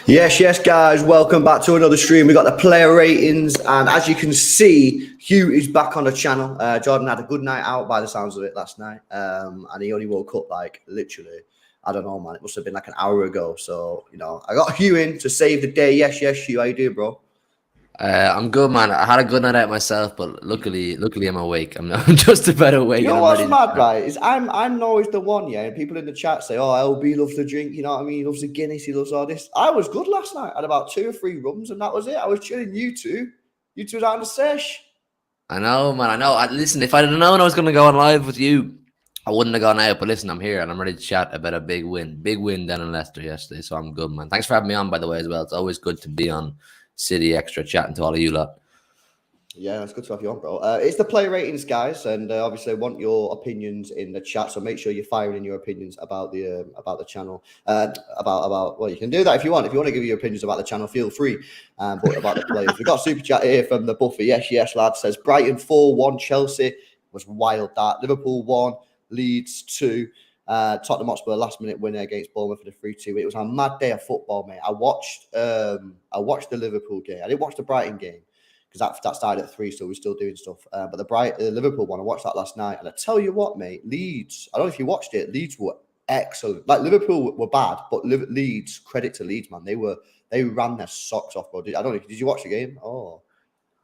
Yes, guys. Welcome back to another stream. We got the player ratings, and as you can see, Hugh is back on the channel. Jordan had a good night out by the sounds of it last night, and he only woke up like literally, I don't know, man. It must have been like an hour ago. So I got Hugh in to save the day. Yes, Hugh. How you doing, bro? I'm good, man. I had a good night out myself, but luckily I'm awake. I'm just about awake. You know what's mad, right? Is I'm always the one, yeah. And people in the chat say, "Oh, LB loves to drink." You know what I mean? He loves the Guinness. He loves all this. I was good last night. I had about 2 or 3 rums, and that was it. I was chilling. You two was out on the sesh. I know, man. I know. Listen, if I'd known I was going to go on live with you, I wouldn't have gone out. But listen, I'm here and I'm ready to chat about a big win down in Leicester yesterday. So I'm good, man. Thanks for having me on, by the way, as well. It's always good to be on City Xtra chatting to all of you lot. Yeah, it's good to have you on, bro. It's the player ratings, guys, and obviously I want your opinions in the chat. So make sure you're firing in your opinions about the channel. Well, you can do that if you want. If you want to give your opinions about the channel, feel free. But about the players, we've got a super chat here from the Buffer. Yes, lad. Says Brighton 4-1, Chelsea was wild. That Liverpool 1, Leeds 2. Tottenham Hotspur last minute winner against Bournemouth for the 3-2. It was a mad day of football, mate. I watched the Liverpool game. I didn't watch the Brighton game because that started at 3, so we're still doing stuff. But the Liverpool one, I watched that last night, and I tell you what, mate, Leeds. I don't know if you watched it. Leeds were excellent. Like Liverpool were bad, but Leeds, credit to Leeds, man. They ran their socks off, bro. I don't know. Did you watch the game? Oh.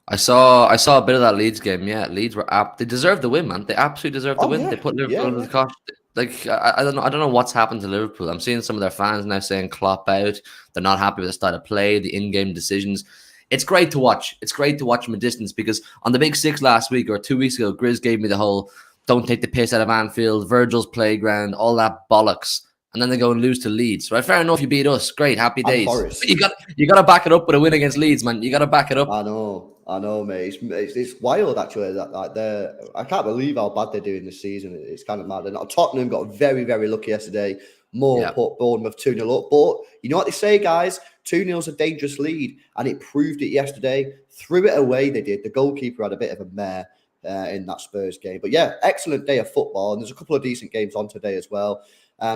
I saw a bit of that Leeds game. Yeah, Leeds were they deserved the win, man. They absolutely deserved the win. Yeah. They put Liverpool under the cosh. Like I don't know what's happened to Liverpool. I'm seeing some of their fans now saying Klopp out. They're not happy with the style of play, the in-game decisions. It's great to watch. It's great to watch from a distance because on the Big Six last week or 2 weeks ago, Grizz gave me the whole "don't take the piss out of Anfield," Virgil's playground, all that bollocks. And then they go and lose to Leeds. Right, fair enough. You beat us. Great, happy days. But you got to back it up with a win against Leeds, man. You got to back it up. I know, mate. It's wild actually. I can't believe how bad they're doing this season. It's kind of mad. And Tottenham got very, very lucky yesterday. Put Bournemouth 2-0 up. But you know what they say, guys? 2-0 is a dangerous lead, and it proved it yesterday. Threw it away. They did. The goalkeeper had a bit of a mare in that Spurs game. But yeah, excellent day of football, and there's a couple of decent games on today as well.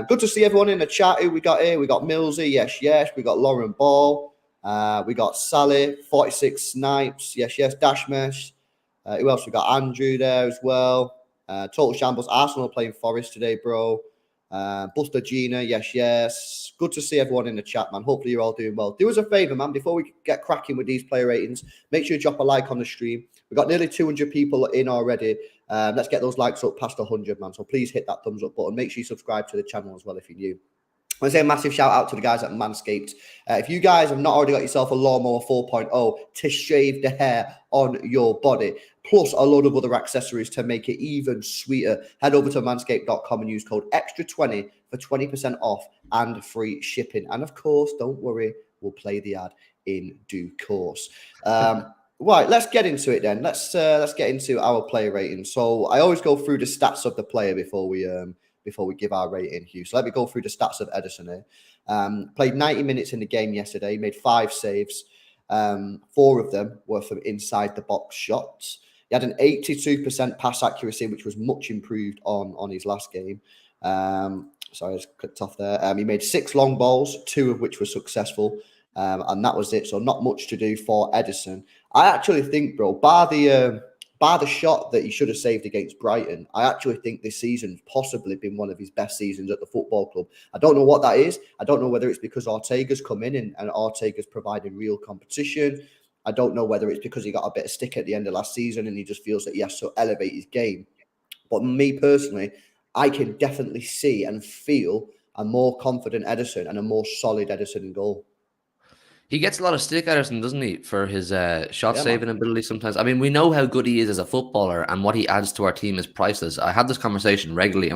Good to see everyone in the chat. Who we got here? We got Millsy, yes. We got Lauren Ball. We got Sally, 46 Snipes, yes, Dashmesh. Who else? We got Andrew there as well. Total Shambles, Arsenal playing Forest today, bro. Buster Gina, yes. Good to see everyone in the chat, man. Hopefully you're all doing well. Do us a favor, man. Before we get cracking with these player ratings, make sure you drop a like on the stream. We've got nearly 200 people in already. Let's get those likes up past 100, man. So please hit that thumbs up button. Make sure you subscribe to the channel as well if you're new. I want to say a massive shout out to the guys at Manscaped. If you guys have not already got yourself a lawnmower 4.0 to shave the hair on your body, plus a load of other accessories to make it even sweeter, head over to manscaped.com and use code XTRA20 for 20% off and free shipping. And of course, don't worry, we'll play the ad in due course. Right, let's get into it then. Let's get into our player rating. So I always go through the stats of the player before we give our rating, Hugh. So let me go through the stats of Ederson here. Played 90 minutes in the game yesterday, made 5 saves. 4 of them were from inside the box shots. He had an 82% pass accuracy, which was much improved on his last game. Sorry, I just clicked off there. He made 6 long balls, 2 of which were successful. And that was it. So not much to do for Ederson. I actually think, bro, bar the bar the shot that he should have saved against Brighton, I actually think this season's possibly been one of his best seasons at the football club. I don't know what that is. I don't know whether it's because Ortega's come in and Ortega's providing real competition. I don't know whether it's because he got a bit of stick at the end of last season and he just feels that he has to elevate his game. But me personally, I can definitely see and feel a more confident Ederson and a more solid Ederson in goal. He gets a lot of stick, Ederson, doesn't he, for his shot saving Man. ability sometimes. I mean, we know how good he is as a footballer, and what he adds to our team is priceless. I have this conversation regularly.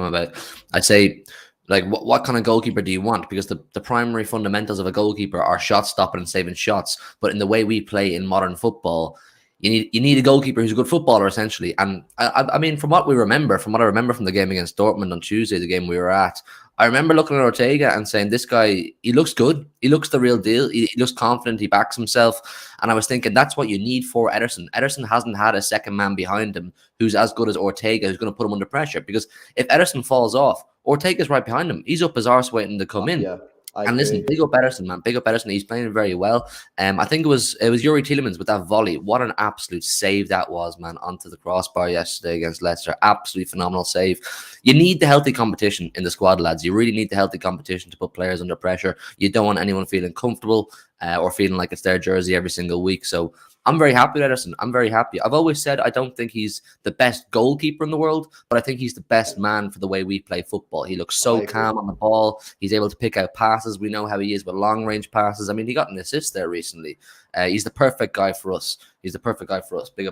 I say, like, what kind of goalkeeper do you want? Because the primary fundamentals of a goalkeeper are shot stopping and saving shots. But in the way we play in modern football, you need a goalkeeper who's a good footballer, essentially. And I mean, from what I remember from the game against Dortmund on Tuesday, the game we were at, I remember looking at Ortega and saying, this guy, he looks good. He looks the real deal. He looks confident. He backs himself. And I was thinking, that's what you need for Ederson. Ederson hasn't had a second man behind him who's as good as Ortega, who's going to put him under pressure. Because if Ederson falls off, Ortega's right behind him. He's up his arse waiting to come in. Yeah. And listen, big up Ederson, man. Big up Ederson. He's playing very well. I think it was Yuri Tielemans with that volley. What an absolute save that was, man, onto the crossbar yesterday against Leicester. Absolutely phenomenal save. You need the healthy competition in the squad, lads. You really need the healthy competition to put players under pressure. You don't want anyone feeling comfortable or feeling like it's their jersey every single week. So I'm very happy with Ederson. I'm very happy. I've always said I don't think he's the best goalkeeper in the world, but I think he's the best man for the way we play football. He looks so calm on the ball. He's able to pick out passes. We know how he is with long-range passes. I mean, he got an assist there recently. He's the perfect guy for us. Big up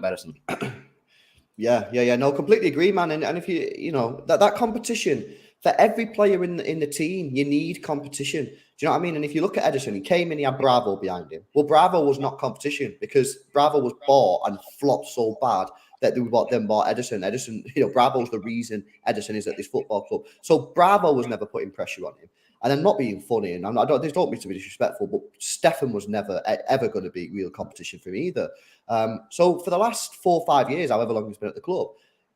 Ederson. Yeah. No, completely agree, man. And if you know that competition for every player in the team, you need competition. Do you know what I mean? And if you look at Ederson, he came in, he had Bravo behind him. Well, Bravo was not competition because Bravo was bought and flopped so bad that they bought Ederson. Ederson, Bravo's the reason Ederson is at this football club. So Bravo was never putting pressure on him. And I'm not being funny, and I don't mean to be disrespectful, but Stefan was never ever going to be real competition for me either. So for the last 4 or 5 years, however long he's been at the club,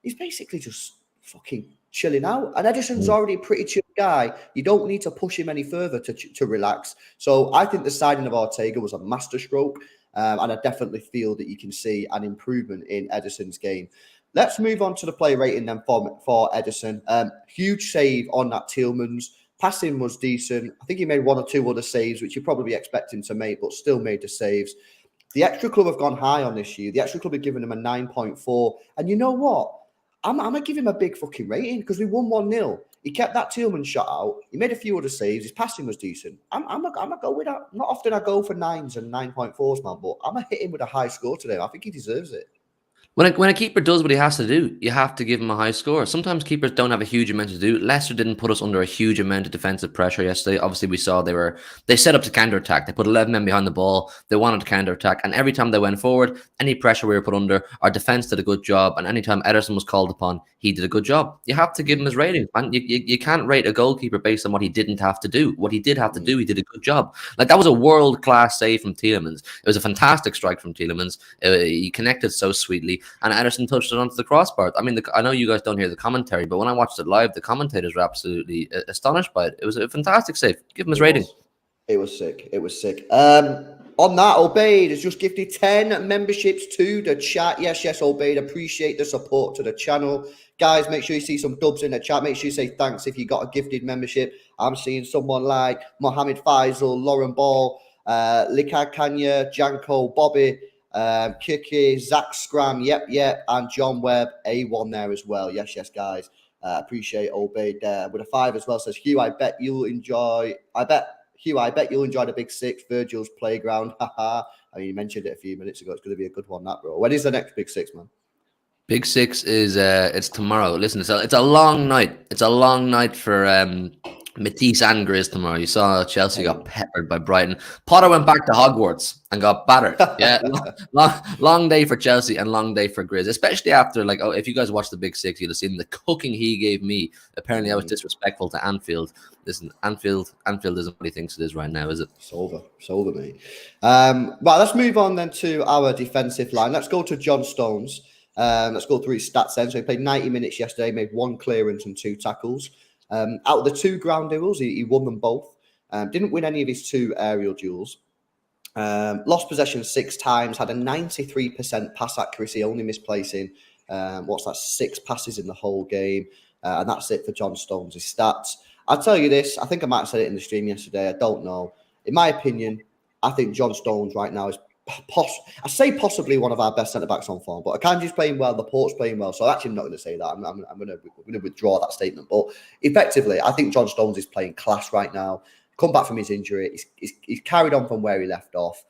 he's basically just fucking chilling out. And Ederson's already a pretty chill guy. You don't need to push him any further to relax. So I think the signing of Ortega was a masterstroke, and I definitely feel that you can see an improvement in Ederson's game. Let's move on to the player rating then for Ederson. Huge save on that Tielemans. Passing was decent. I think he made 1 or 2 other saves, which you probably expect him to make, but still made the saves. The Xtra Club have gone high on this year. The Xtra Club have given him a 9.4. And you know what? I'm going to give him a big fucking rating because we won 1-0. He kept that Tielemans shot out. He made a few other saves. His passing was decent. I'm going to go with that. Not often I go for 9s and 9.4s, man, but I'm going to hit him with a high score today. I think he deserves it. When a keeper does what he has to do, you have to give him a high score. Sometimes keepers don't have a huge amount to do. Leicester didn't put us under a huge amount of defensive pressure yesterday. Obviously, we saw they set up to counter-attack. They put 11 men behind the ball. They wanted to counter-attack. And every time they went forward, any pressure we were put under, our defense did a good job. And anytime Ederson was called upon, he did a good job. You have to give him his rating. And you can't rate a goalkeeper based on what he didn't have to do. What he did have to do, he did a good job. Like, that was a world-class save from Tielemans. It was a fantastic strike from Tielemans. He connected so sweetly. And Ederson touched it onto the crossbar. I mean, I know you guys don't hear the commentary, but when I watched it live, the commentators were absolutely astonished by it. It was a fantastic save. Give him his rating. It was sick. On that, Obeid has just gifted 10 memberships to the chat. Yes, Obeid. Appreciate the support to the channel. Guys, make sure you see some dubs in the chat. Make sure you say thanks if you got a gifted membership. I'm seeing someone like Mohammed Faisal, Lauren Ball, Likad Kanya, Janko, Bobby, Kiki, Zach Scram, yep, and John Webb, A1 there as well. Yes, guys. Appreciate Obeid there. With a 5 as well, says Hugh, I bet you'll enjoy the Big Six, Virgil's Playground. Haha. I mean, you mentioned it a few minutes ago. It's going to be a good one, that, bro. When is the next Big Six, man? Big Six is it's tomorrow. Listen, it's a long night. It's a long night for Matisse and Grizz tomorrow. You saw Chelsea got peppered by Brighton. Potter went back to Hogwarts and got battered. Yeah, long day for Chelsea and long day for Grizz, especially after, like, if you guys watched the Big Six, you'd have seen the cooking he gave me. Apparently, I was disrespectful to Anfield. Listen, Anfield isn't what he thinks it is right now, is it? It's over, mate. Right, let's move on then to our defensive line. Let's go to John Stones. Let's go through his stats then. So he played 90 minutes yesterday, made 1 clearance and 2 tackles. Out of the 2 ground duels, he won them both. Didn't win any of his 2 aerial duels. Lost possession 6 times, had a 93% pass accuracy, only misplacing, 6 passes in the whole game. And that's it for John Stones' stats. I'll tell you this, I think I might have said it in the stream yesterday, I don't know. In my opinion, I think John Stones right now is possibly one of our best centre-backs on form, but Akanji's playing well, Laporte's playing well, so actually I'm not going to say that. I'm going to withdraw that statement. But effectively, I think John Stones is playing class right now. Come back from his injury, he's carried on from where he left off.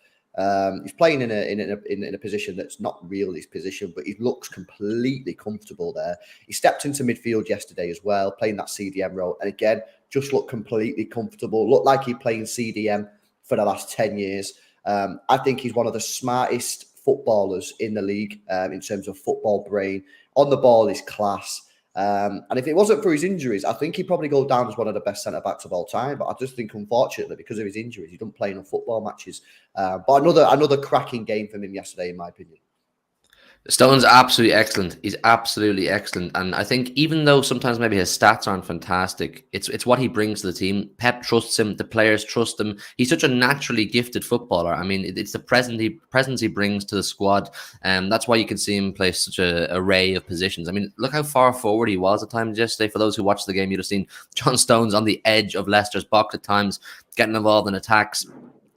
He's playing in a position that's not really his position, but he looks completely comfortable there. He stepped into midfield yesterday as well, playing that CDM role, and again, just looked completely comfortable. Looked like he's playing CDM for the last 10 years. I think he's one of the smartest footballers in the league in terms of football brain. On the ball is class. And if it wasn't for his injuries, I think he'd probably go down as one of the best centre-backs of all time. But I just think, unfortunately, because of his injuries, he doesn't play enough football matches. But another cracking game from him yesterday, in my opinion. Stone's absolutely excellent. He's absolutely excellent. And I think even though sometimes maybe his stats aren't fantastic, it's what he brings to the team. Pep trusts him. The players trust him. He's such a naturally gifted footballer. I mean, it's the presence he brings to the squad. And that's why you can see him play such an array of positions. I mean, look how far forward he was at times yesterday. For those who watched the game, you'd have seen John Stones on the edge of Leicester's box at times, getting involved in attacks.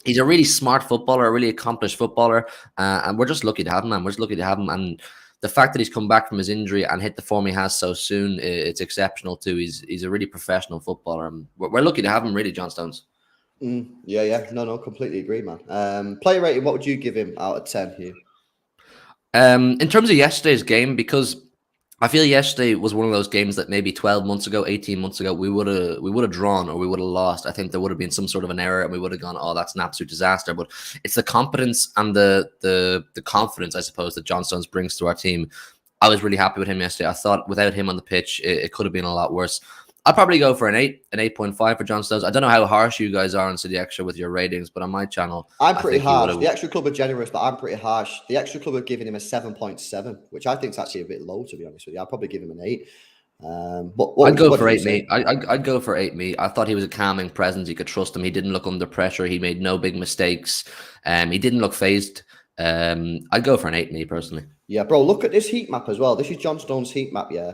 He's a really smart footballer, a really accomplished footballer, and we're just lucky to have him, man. We're just lucky to have him, and the fact that he's come back from his injury and hit the form he has so soon, it's exceptional too. He's a really professional footballer, and we're lucky to have him, really, John Stones. Yeah. No, completely agree, man. Player rating, what would you give him out of 10 here? In terms of yesterday's game, because I feel yesterday was one of those games that maybe 12 months ago, 18 months ago, we would have drawn or we would have lost. I think there would have been some sort of an error and we would have gone, oh, that's an absolute disaster. But it's the competence and the confidence, I suppose, that John Stones brings to our team. I was really happy with him yesterday. I thought without him on the pitch, it could have been a lot worse. I'll probably go for an 8.5 for John Stones. I don't know how harsh you guys are on City Extra with your ratings, but on my channel, I'm pretty harsh. The Extra Club are generous, but I'm pretty harsh. The Extra Club are giving him a 7.7, which I think is actually a bit low, to be honest with you. I'd probably give him an 8. I'd go for 8, mate. I'd go for 8, mate. I thought he was a calming presence. You could trust him. He didn't look under pressure. He made no big mistakes. He didn't look phased. I'd go for an 8, me personally. Yeah, bro. Look at this heat map as well. This is John Stones' heat map. Yeah,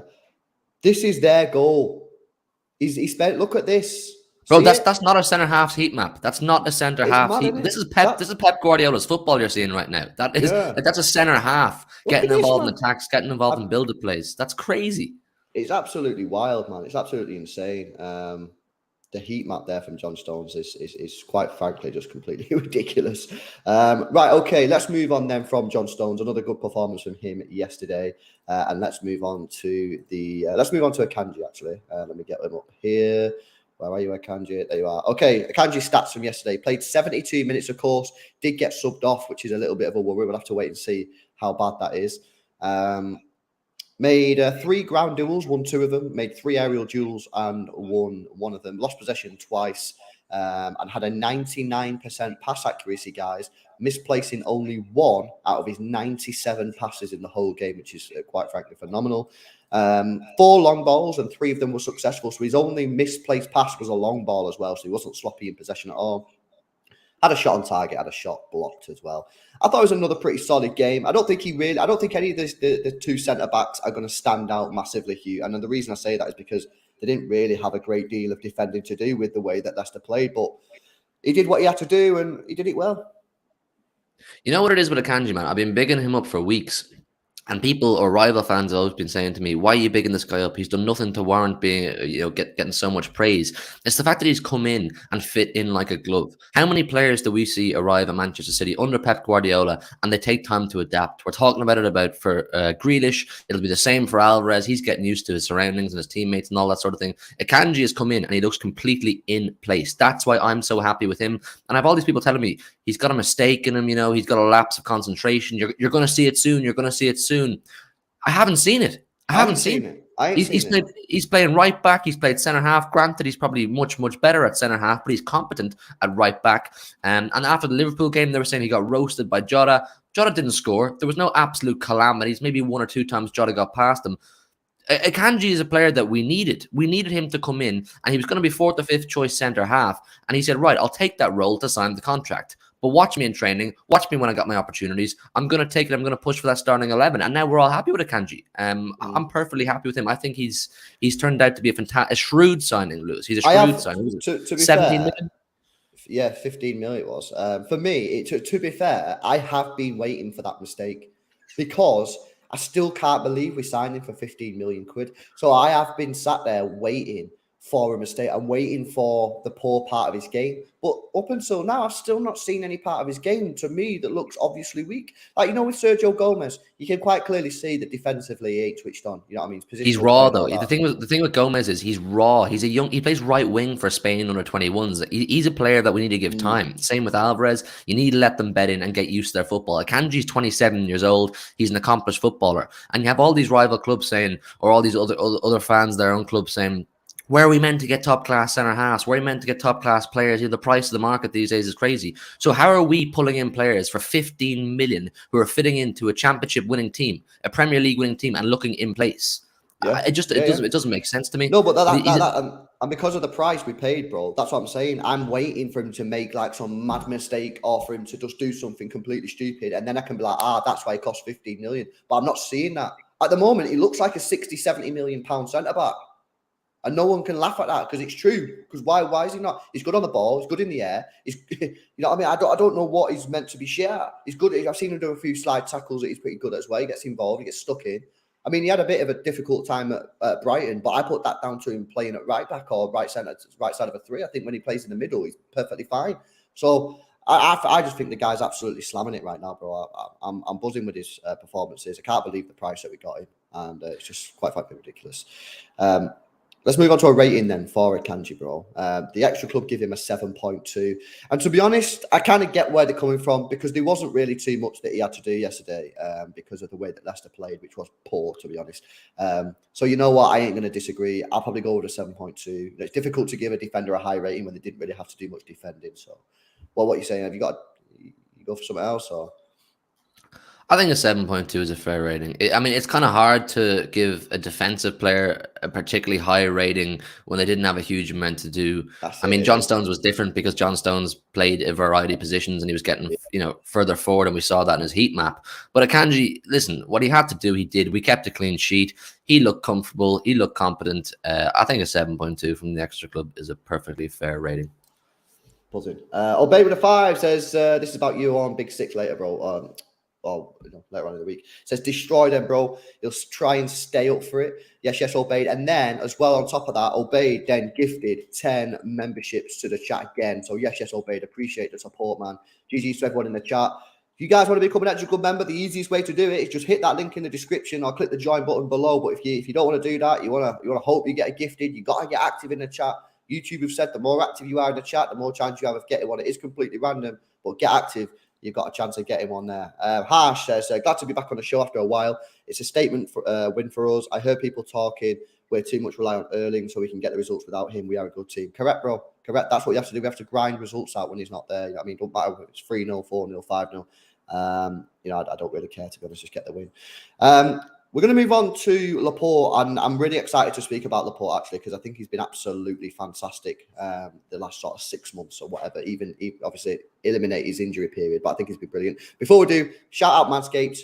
this is their goal. He spent. Look at this, bro. That's not a centre half heat map. That's not a centre half heat. This is Pep. This is Pep Guardiola's football you're seeing right now. That is that's a centre half getting involved in attacks, getting involved in build-up plays. That's crazy. It's absolutely wild, man. It's absolutely insane. The heat map there from John Stones is quite frankly just completely ridiculous. Right, okay, let's move on then from John Stones. Another good performance from him yesterday, and let's move on to Akanji. Actually, let me get them up here. Where are you, Akanji? There you are. Okay, Akanji's stats from yesterday: played 72 minutes, of course. Did get subbed off, which is a little bit of a worry. We'll have to wait and see how bad that is. Made 3 ground duels, won 2 of them. Made 3 aerial duels and won 1 of them. Lost possession twice and had a 99% pass accuracy, guys. Misplacing only 1 out of his 97 passes in the whole game, which is quite frankly phenomenal. 4 long balls and 3 of them were successful. So his only misplaced pass was a long ball as well. So he wasn't sloppy in possession at all. Had a shot on target, had a shot blocked as well. I thought it was another pretty solid game. I don't think any of the 2 centre-backs are going to stand out massively, Hugh. And the reason I say that is because they didn't really have a great deal of defending to do with the way that Leicester played. But he did what he had to do, and he did it well. You know what it is with Akanji, man? I've been bigging him up for weeks. And people or rival fans have always been saying to me, why are you bigging this guy up? He's done nothing to warrant being, getting so much praise. It's the fact that he's come in and fit in like a glove. How many players do we see arrive at Manchester City under Pep Guardiola and they take time to adapt? We're talking about it for Grealish. It'll be the same for Alvarez. He's getting used to his surroundings and his teammates and all that sort of thing. Akanji has come in and he looks completely in place. That's why I'm so happy with him. And I have all these people telling me he's got a mistake in him. He's got a lapse of concentration. You're going to see it soon. You're going to see it soon. I haven't seen it. I haven't seen it. He's playing right back. He's played centre half. Granted, he's probably much better at centre half, but he's competent at right back. And after the Liverpool game, they were saying he got roasted by Jota. Jota didn't score. There was no absolute calamities. Maybe 1 or 2 times Jota got past him. Akanji is a player that we needed. We needed him to come in, and he was going to be 4th or 5th choice centre half. And he said, right, I'll take that role to sign the contract. But watch me in training. Watch me when I got my opportunities. I'm going to take it. I'm going to push for that starting 11. And now we're all happy with Akanji. I'm perfectly happy with him. I think he's turned out to be a shrewd signing, Lewis. He's a shrewd signing. To be 17 fair, million? Yeah, 15 million it was. For me, to be fair, I have been waiting for that mistake because I still can't believe we signed him for 15 million quid. So I have been sat there waiting for a mistake. I'm waiting for the poor part of his game. But up until now, I've still not seen any part of his game to me that looks obviously weak. Like, you know, with Sergio Gomez, you can quite clearly see that defensively he ain't switched on. You know what I mean? He's raw though. The thing with Gomez is he's raw. He plays right wing for Spain under 21s. He's a player that we need to give time. Same with Alvarez. You need to let them bed in and get used to their football. Akanji's 27 years old. He's an accomplished footballer. And you have all these rival clubs saying, or all these other fans, their own clubs saying, where are we meant to get top-class centre-halves? Where are we meant to get top-class players? The price of the market these days is crazy. So how are we pulling in players for 15 million who are fitting into a championship-winning team, a Premier League-winning team, and looking in place? Yeah. It doesn't make sense to me. No, but and because of the price we paid, bro, that's what I'm saying. I'm waiting for him to make like some mad mistake or for him to just do something completely stupid. And then I can be like, that's why he cost 15 million. But I'm not seeing that. At the moment, he looks like a 60, 70 million pound centre-back. And no one can laugh at that because it's true. Because why is he not? He's good on the ball. He's good in the air. He's, you know what I mean? I don't know what he's meant to be shit at. He's good. I've seen him do a few slide tackles that he's pretty good at as well. He gets involved. He gets stuck in. I mean, he had a bit of a difficult time at Brighton, but I put that down to him playing at right back or right side of a three. I think when he plays in the middle, he's perfectly fine. So I just think the guy's absolutely slamming it right now, bro. I'm buzzing with his performances. I can't believe the price that we got him, and it's just quite frankly ridiculous. Let's move on to a rating then for Akanji, bro. The Xtra Club give him a 7.2. And to be honest, I kind of get where they're coming from because there wasn't really too much that he had to do yesterday because of the way that Leicester played, which was poor, to be honest. So you know what? I ain't going to disagree. I'll probably go with a 7.2. It's difficult to give a defender a high rating when they didn't really have to do much defending. So, well, what are you saying? Have you go for something else or? I think a 7.2 is a fair rating. It's kind of hard to give a defensive player a particularly high rating when they didn't have a huge amount to do. John Stones was different because John Stones played a variety of positions and he was getting, further forward, and we saw that in his heat map. But Akanji, listen, what he had to do, he did. We kept a clean sheet. He looked comfortable. He looked competent. I think a 7.2 from the Xtra Club is a perfectly fair rating. Buzzing. Obey with a 5 says, this is about you on Big Six later, bro. Later on in the week. It says, destroy them, bro. He'll try and stay up for it. Yes, Obeyed. And then, as well, on top of that, Obeyed then gifted 10 memberships to the chat again. So, yes, Obeyed. Appreciate the support, man. GG's to everyone in the chat. If you guys want to become an Xtra Club member, the easiest way to do it is just hit that link in the description or click the join button below. But if you don't want to do that, you want to hope you get a gifted, you got to get active in the chat. YouTube have said the more active you are in the chat, the more chance you have of getting one. It is completely random, but get active. You've got a chance of getting one there. Harsh says, glad to be back on the show after a while. It's a statement win for us. I heard people talking. We're too much rely on Erling so we can get the results without him. We are a good team. Correct, bro. Correct. That's what you have to do. We have to grind results out when he's not there. You know what I mean? Don't matter if it's 3-0, 4-0, 5-0. I don't really care, to be honest. Just get the win. We're going to move on to Laporte, and I'm really excited to speak about Laporte, actually, because I think he's been absolutely fantastic the last sort of 6 months or whatever, even obviously eliminate his injury period, but I think he's been brilliant. Before we do, shout out Manscaped.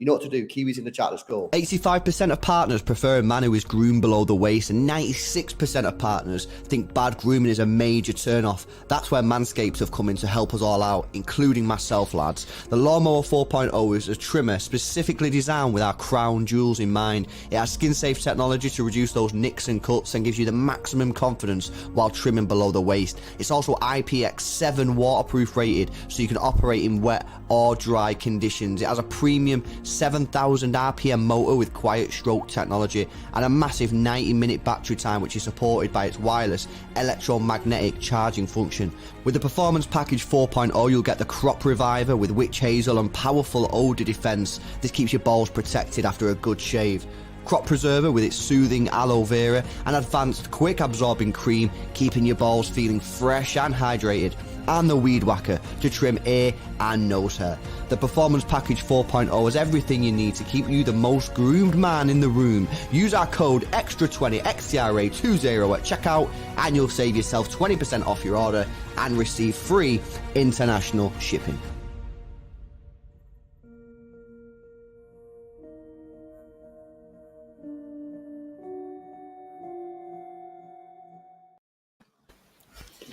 You know what to do. Kiwis in the chat. Let's go. 85% of partners prefer a man who is groomed below the waist, and 96% of partners think bad grooming is a major turn-off. That's where Manscaped have come in to help us all out, including myself, lads. The Lawnmower 4.0 is a trimmer specifically designed with our crown jewels in mind. It has skin-safe technology to reduce those nicks and cuts and gives you the maximum confidence while trimming below the waist. It's also IPX7 waterproof rated, so you can operate in wet or dry conditions. It has a premium 7,000 RPM motor with quiet stroke technology and a massive 90-minute battery time, which is supported by its wireless electromagnetic charging function. With the Performance Package 4.0, you'll get the Crop Reviver with witch hazel and powerful odor defense. This keeps your balls protected after a good shave. Crop Preserver with its soothing aloe vera and advanced quick absorbing cream, keeping your balls feeling fresh and hydrated. and the Weed Whacker to trim ear and nose hair. The Performance Package 4.0 has everything you need to keep you the most groomed man in the room. Use our code XTRA20, XTRA20 at checkout, and you'll save yourself 20% off your order and receive free international shipping.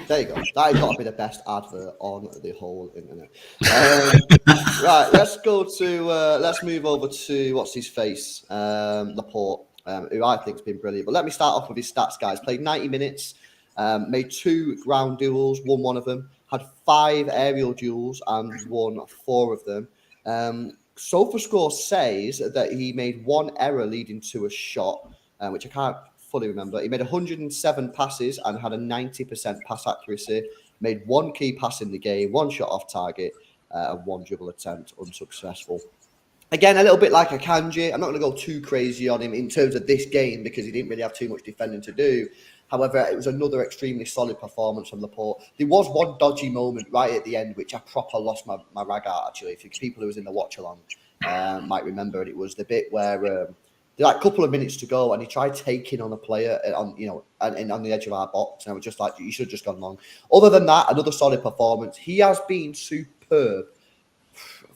There you go. That has got to be the best advert on the whole internet. Right, let's move over to what's his face, Laporte, who I think's been brilliant. But let me start off with his stats, guys. Played 90 minutes, made 2 ground duels, won one of them, had 5 aerial duels and won 4 of them. SofaScore says that he made 1 error leading to a shot, which I can't fully remember. He made 107 passes and had a 90% pass accuracy, made 1 key pass in the game, 1 shot off target, and 1 dribble attempt unsuccessful. Again, a little bit like Akanji. I'm not going to go too crazy on him in terms of this game because he didn't really have too much defending to do. However, it was another extremely solid performance from Laporte. There was one dodgy moment right at the end, which I proper lost my rag at, actually. If people who was in the watch-along might remember it, was the bit where like a couple of minutes to go, and he tried taking on a player on the edge of our box, and I was just like, you should have just gone long. Other than that, another solid performance. He has been superb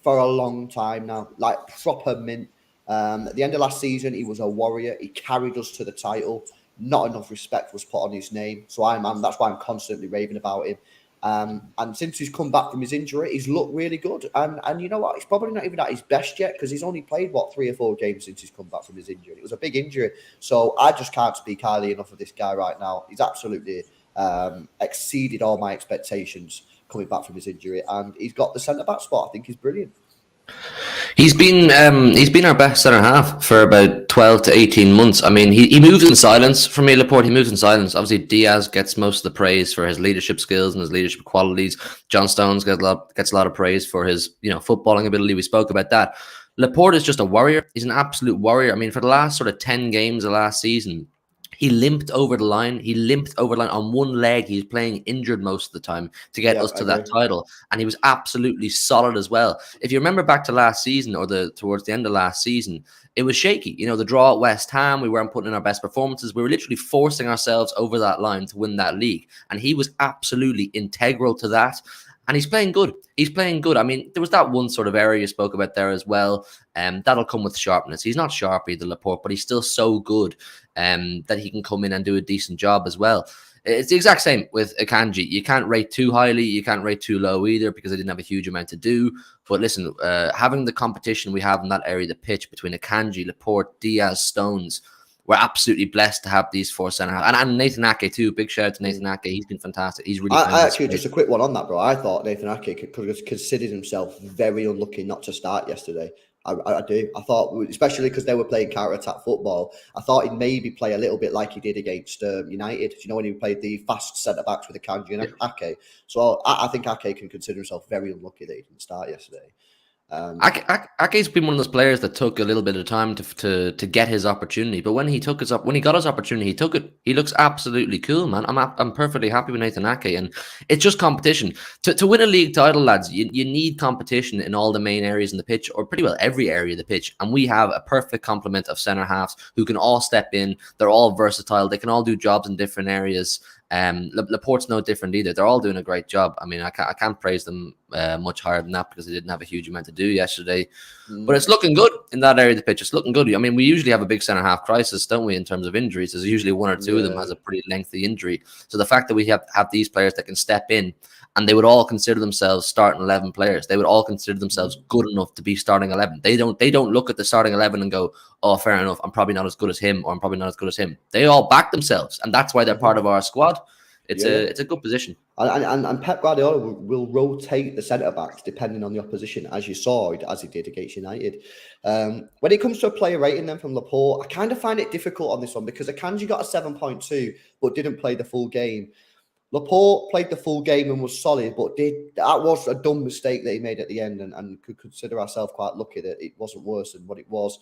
for a long time now, like proper mint. At the end of last season, he was a warrior. He carried us to the title. Not enough respect was put on his name, so that's why I'm constantly raving about him. And since he's come back from his injury, he's looked really good. And you know what? He's probably not even at his best yet because he's only played, 3 or 4 games since he's come back from his injury. It was a big injury. So I just can't speak highly enough of this guy right now. He's absolutely exceeded all my expectations coming back from his injury. And he's got the centre-back spot. I think he's brilliant. He's been our best centre half for about 12 to 18 months. I mean, he moves in silence. For me, Laporte, he moves in silence. Obviously, Diaz gets most of the praise for his leadership skills and his leadership qualities. John Stones gets a lot of praise for his footballing ability. We spoke about that. Laporte is just a warrior. He's an absolute warrior. I mean, for the last sort of 10 games of last season, he limped over the line. On one leg. He was playing injured most of the time to get us to that title. And he was absolutely solid as well. If you remember back to last season or towards the end of last season, it was shaky. The draw at West Ham, we weren't putting in our best performances. We were literally forcing ourselves over that line to win that league. And he was absolutely integral to that. And he's playing good. I mean, there was that one sort of area you spoke about there as well. That'll come with sharpness. He's not sharp either, Laporte, but he's still so good that he can come in and do a decent job as well. It's the exact same with Akanji. You can't rate too highly. You can't rate too low either because they didn't have a huge amount to do. But listen, having the competition we have in that area of the pitch between Akanji, Laporte, Diaz, Stones, we're absolutely blessed to have these 4 centre halves. And Nathan Ake too. Big shout out to Nathan Ake. He's been fantastic. He's really. I actually, just a quick one on that, bro. I thought Nathan Ake could have considered himself very unlucky not to start yesterday. I do. I thought, especially because they were playing counter-attack football, I thought he'd maybe play a little bit like he did against United. When he played the fast centre-backs with Akanji and Ake. So I think Ake can consider himself very unlucky that he didn't start yesterday. Ake's been one of those players that took a little bit of time to get his opportunity, but when he got his opportunity, he took it. He looks absolutely cool, man. I'm perfectly happy with Nathan Ake, and it's just competition to win a league title, lads. You need competition in all the main areas in the pitch, or pretty well every area of the pitch, and we have a perfect complement of centre halves who can all step in. They're all versatile. They can all do jobs in different areas. Laporte's no different either. They're all doing a great job. I mean, I can't praise them much higher than that because they didn't have a huge amount to do yesterday. But it's looking good in that area of the pitch. It's looking good. I mean, we usually have a big centre half crisis, don't we, in terms of injuries? There's usually 1 or 2 of them has a pretty lengthy injury. So the fact that we have these players that can step in, and they would all consider themselves starting 11 players. They would all consider themselves good enough to be starting 11. They don't look at the starting 11 and go, oh, fair enough, I'm probably not as good as him, or I'm probably not as good as him. They all back themselves, and that's why they're part of our squad. It's a good position. And Pep Guardiola will rotate the centre-backs depending on the opposition, as you saw, as he did against United. When it comes to a player rating them from Laporte, I kind of find it difficult on this one because Akanji got a 7.2 but didn't play the full game. Laporte played the full game and was solid, but that was a dumb mistake that he made at the end, and could consider ourselves quite lucky that it wasn't worse than what it was.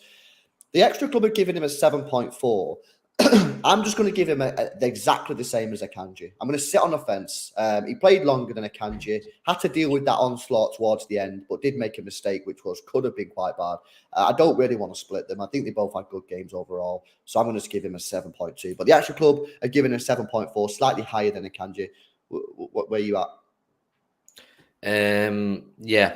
The Xtra Club had given him a 7.4. I'm just going to give him exactly the same as Akanji. I'm going to sit on the fence. He played longer than Akanji, had to deal with that onslaught towards the end, but did make a mistake, which could have been quite bad. I don't really want to split them. I think they both had good games overall, so I'm going to give him a 7.2. But the Xtra Club are giving a 7.4, slightly higher than Akanji. Where are you at? Yeah,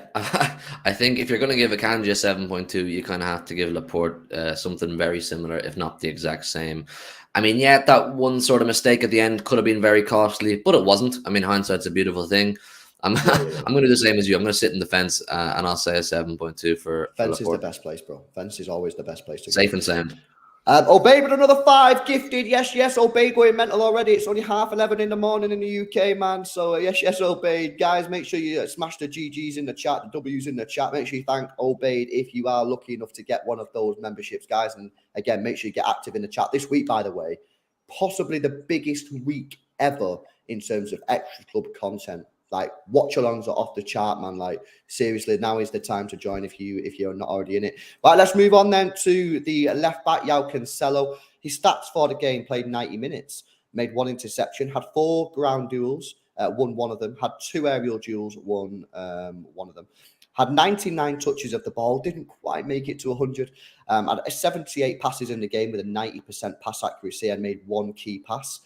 I think if you're going to give Akanji a 7.2, you kind of have to give Laporte something very similar, if not the exact same. I mean, yeah, that one sort of mistake at the end could have been very costly, but it wasn't. I mean, hindsight's a beautiful thing. I'm going to do the same as you. I'm going to sit in the fence, and I'll say a 7.2 for Fence Laporte. is the best place, bro. Fence is always the best place to go. Safe and sound. Obey with another 5 gifted. Yes. Obey going mental already. It's only 11:30 in the morning in the UK, man. So yes, Obey. Guys, make sure you smash the GGs in the chat, the W's in the chat. Make sure you thank Obey if you are lucky enough to get one of those memberships, guys. And again, make sure you get active in the chat. This week, by the way, possibly the biggest week ever in terms of Xtra Club content. Like, watch-alongs are off the chart, man. Like, seriously, now is the time to join if you're not already in it. Right, let's move on then to the left back, João Cancelo. His stats for the game: played 90 minutes, made 1 interception, had 4 ground duels, won 1 of them, had 2 aerial duels, won 1 of them. Had 99 touches of the ball, didn't quite make it to 100. Had 78 passes in the game with a 90% pass accuracy and made 1 key pass.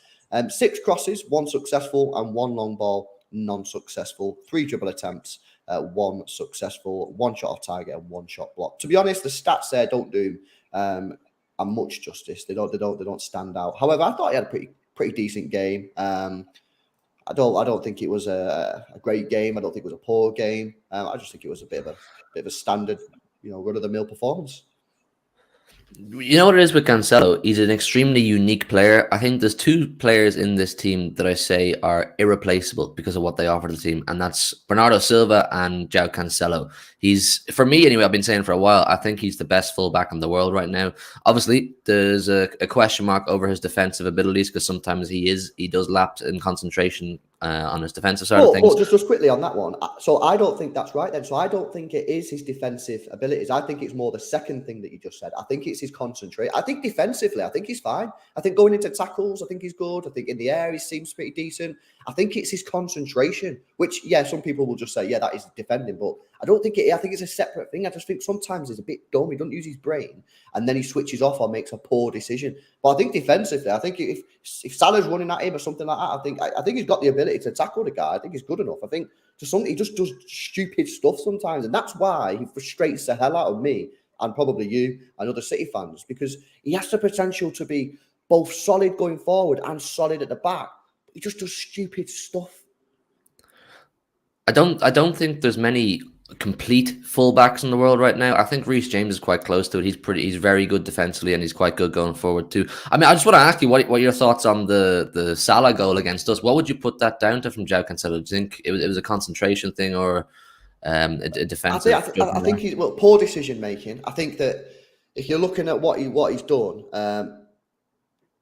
6 crosses, 1 successful and 1 long ball, non-successful. 3 dribble attempts, 1 successful, 1 shot off target and 1 shot blocked. To be honest, the stats there don't do much justice. They don't stand out. However, I thought he had a pretty decent game. I don't think it was a great game. I don't think it was a poor game. I just think it was a bit of a standard, run of the mill performance. You know what it is with Cancelo? He's an extremely unique player. I think there's 2 players in this team that I say are irreplaceable because of what they offer to the team, and that's Bernardo Silva and João Cancelo. He's, for me anyway, I've been saying for a while, I think he's the best fullback in the world right now. Obviously, there's a question mark over his defensive abilities because sometimes he does lapse in concentration on his defensive side of things. But just quickly on that one. So I don't think that's right then. So I don't think it is his defensive abilities. I think it's more the second thing that you just said. I think it's his concentration. I think defensively, I think he's fine. I think going into tackles, I think he's good. I think in the air, he seems pretty decent. I think it's his concentration, which, yeah, some people will just say, yeah, that is defending. But I don't think I think it's a separate thing. I just think sometimes he's a bit dumb. He doesn't use his brain and then he switches off or makes a poor decision. But I think defensively, I think if Salah's running at him or something like that, I think he's got the ability to tackle the guy. I think he's good enough. I think he just does stupid stuff sometimes. And that's why he frustrates the hell out of me and probably you and other City fans, because he has the potential to be both solid going forward and solid at the back. He just does stupid stuff. I don't think there's many complete fullbacks in the world right now. I think Reece James is quite close to it. He's very good defensively and he's quite good going forward too. I mean, I just want to ask you what your thoughts on the Salah goal against us. What would you put that down to from João Cancelo? Do you think it was a concentration thing or a defensive? I think he's poor decision making. I think that if you're looking at what he's done,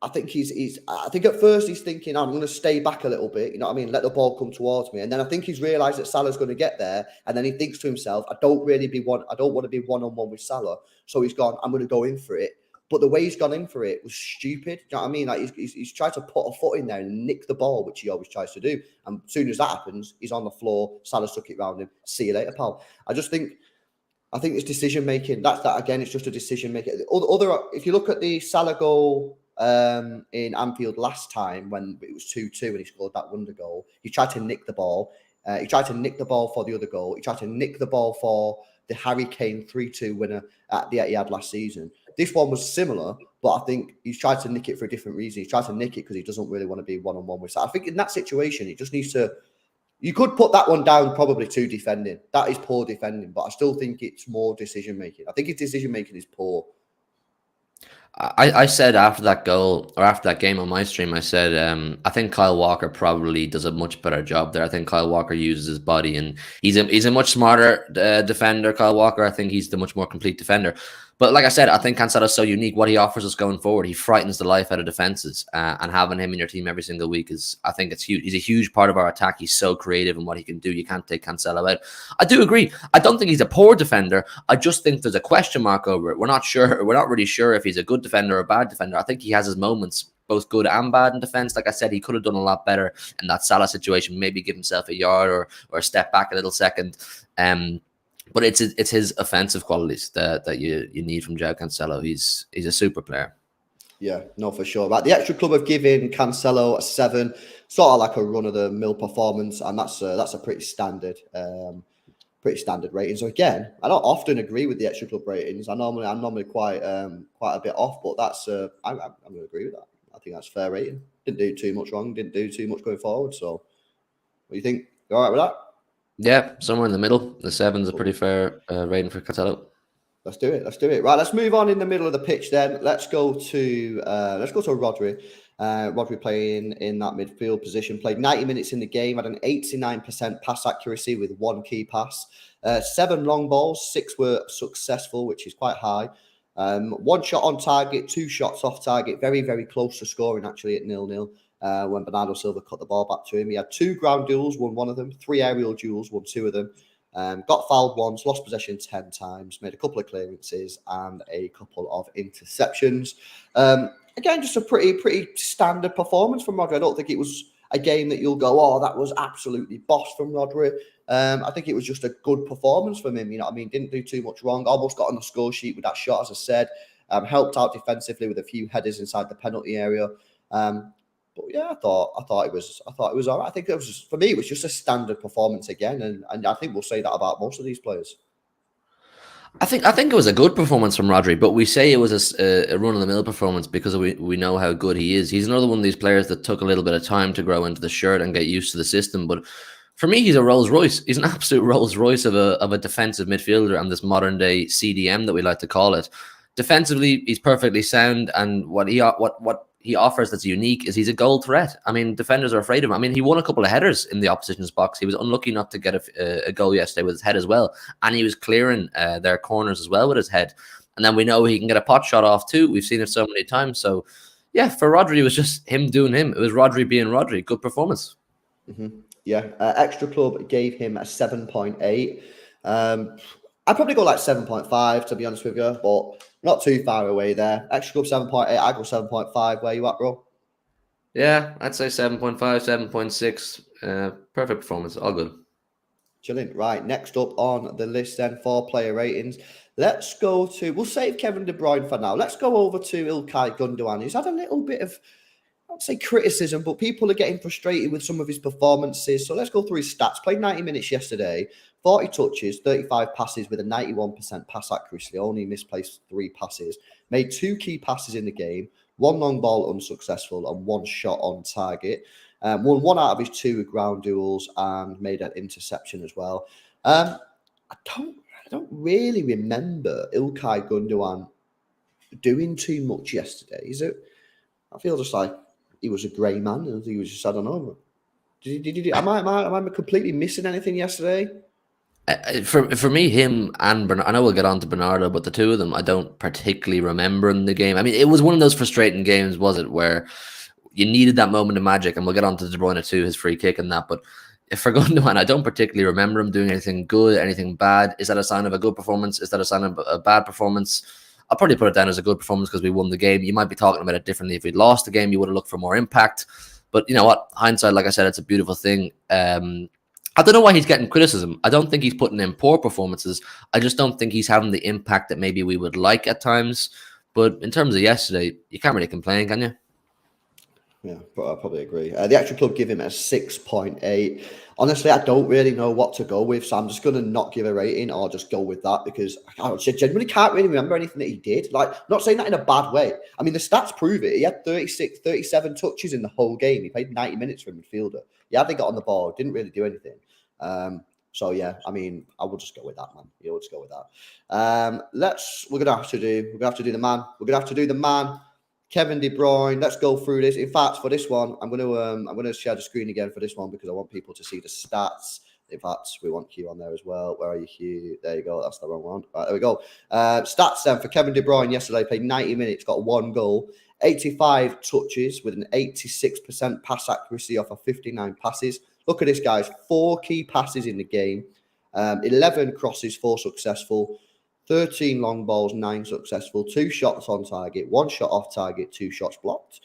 I think I think at first he's thinking, I'm going to stay back a little bit, you know what I mean? Let the ball come towards me. And then I think he's realised that Salah's going to get there. And then he thinks to himself, I don't want to be one-on-one with Salah. So he's gone, I'm going to go in for it. But the way he's gone in for it was stupid. Do you know what I mean? Like he's tried to put a foot in there and nick the ball, which he always tries to do. And as soon as that happens, he's on the floor. Salah stuck it round him. See you later, pal. I think it's decision making. That again, it's just a decision making. If you look at the Salah goal in Anfield last time when it was 2-2 and he scored that wonder goal, he tried to nick the ball. He tried to nick the ball for the other goal. He tried to nick the ball for the Harry Kane 3-2 winner at the Etihad last season. This one was similar, but I think he's tried to nick it for a different reason. He's tried to nick it because he doesn't really want to be one-on-one with Salah. I think in that situation, he just needs to. You could put that one down probably to defending. That is poor defending, but I still think it's more decision making. I think his decision making is poor. I said after that goal or after that game on my stream, I said I think Kyle Walker probably does a much better job there. I think Kyle Walker uses his body and he's a much smarter defender. Kyle Walker, I think he's the much more complete defender. But like I said, I think Cancelo's so unique. What he offers us going forward, he frightens the life out of defenses. And having him in your team every single week I think it's huge. He's a huge part of our attack. He's so creative in what he can do. You can't take Cancelo out. I do agree. I don't think he's a poor defender. I just think there's a question mark over it. We're not sure. We're not really sure if he's a good defender or a bad defender. I think he has his moments, both good and bad in defense. Like I said, he could have done a lot better in that Salah situation. Maybe give himself a yard or a step back a little second. But it's his offensive qualities that you need from João Cancelo. He's a super player. Yeah, no, for sure. Right, the Xtra Club have given Cancelo a 7, sort of like a run-of-the-mill performance, and that's a pretty standard rating. So again, I don't often agree with the Xtra Club ratings. I'm normally quite a bit off, but that's I'm going to agree with that. I think that's fair rating. Didn't do too much wrong. Didn't do too much going forward. So, what do you think? You all right with that? Yeah, somewhere in the middle. The 7's a pretty fair rating for Cancelo. Let's do it. Right, let's move on in the middle of the pitch then. Let's go to Rodri. Rodri playing in that midfield position. Played 90 minutes in the game. Had an 89% pass accuracy with 1 key pass. 7 long balls. 6 were successful, which is quite high. 1 shot on target. 2 shots off target. Very, very close to scoring actually at 0-0. When Bernardo Silva cut the ball back to him. He had 2 ground duels, won 1 of them, 3 aerial duels, won 2 of them. Got fouled once, lost possession 10 times, made a couple of clearances and a couple of interceptions. Again, just a pretty standard performance from Rodri. I don't think it was a game that you'll go, oh, that was absolutely boss from Rodri. I think it was just a good performance from him. You know what I mean? Didn't do too much wrong. Almost got on the score sheet with that shot, as I said. Helped out defensively with a few headers inside the penalty area. But yeah, I thought it was all right. I think it was for me, it was just a standard performance again, and I think we'll say that about most of these players. I think it was a good performance from Rodri, but we say it was a run-of-the-mill performance because we know how good he is. He's another one of these players that took a little bit of time to grow into the shirt and get used to the system. But for me, he's a Rolls Royce. He's an absolute Rolls Royce of a defensive midfielder and this modern day CDM that we like to call it. Defensively, he's perfectly sound, and what he offers that's unique is he's a goal threat. I mean, defenders are afraid of him. I mean, he won a couple of headers in the opposition's box. He was unlucky not to get a goal yesterday with his head as well. And he was clearing their corners as well with his head. And then we know he can get a pot shot off too. We've seen it so many times. So, yeah, for Rodri, it was just him doing him. It was Rodri being Rodri. Good performance. Mm-hmm. Yeah. Xtra Club gave him a 7.8. I'd probably go like 7.5, to be honest with you, but not too far away there. Xtra Club 7.8, I go 7.5. Where you at, bro? Yeah, I'd say 7.5, 7.6. Perfect performance. All good. Chilling. Right, next up on the list then, 4 player ratings. Let's go to, we'll save Kevin De Bruyne for now. Let's go over to Ilkay Gundogan. He's had a little bit of, I would say criticism, but people are getting frustrated with some of his performances. So let's go through his stats. Played 90 minutes yesterday, 40 touches, 35 passes with a 91% pass accuracy. Only misplaced 3 passes. Made 2 key passes in the game, 1 long ball unsuccessful and 1 shot on target. Won 1 out of his 2 ground duels and made an interception as well. I don't really remember Ilkay Gundogan doing too much yesterday. I feel just like he was a grey man, and he was just, I don't know. Am I completely missing anything yesterday? For me, him and Bernardo, I know we'll get on to Bernardo, but the two of them, I don't particularly remember in the game. I mean, it was one of those frustrating games, was it, where you needed that moment of magic, and we'll get on to De Bruyne too, his free kick and that. But if for Gundogan, I don't particularly remember him doing anything good, anything bad. Is that a sign of a good performance? Is that a sign of a bad performance? I'll probably put it down as a good performance because we won the game. You might be talking about it differently. If we'd lost the game, you would have looked for more impact. But you know what? Hindsight, like I said, it's a beautiful thing. I don't know why he's getting criticism. I don't think he's putting in poor performances. I just don't think he's having the impact that maybe we would like at times. But in terms of yesterday, you can't really complain, can you? Yeah, but I probably agree. The Xtra Club give him a 6.8. Honestly, I don't really know what to go with, so I'm just going to not give a rating or just go with that because I genuinely can't really remember anything that he did. Like, not saying that in a bad way. I mean, the stats prove it. He had 37 touches in the whole game. He played 90 minutes for a midfielder. He hardly got on the ball, didn't really do anything. So yeah, I mean, I will just go with that, man. Yeah, we'll just go with that. We're gonna have to do the man. We're gonna have to do the man. Kevin De Bruyne. Let's go through this. In fact, for this one, I'm gonna share the screen again for this one because I want people to see the stats. In fact, we want Hugh on there as well. Where are you, Hugh? There you go. That's the wrong one. Right, there we go. Stats then for Kevin De Bruyne yesterday. Played 90 minutes, got 1 goal, 85 touches with an 86% pass accuracy off of 59 passes. Look at this, guys. 4 key passes in the game. 11 crosses, 4 successful. 13 long balls, 9 successful. 2 shots on target, 1 shot off target, 2 shots blocked.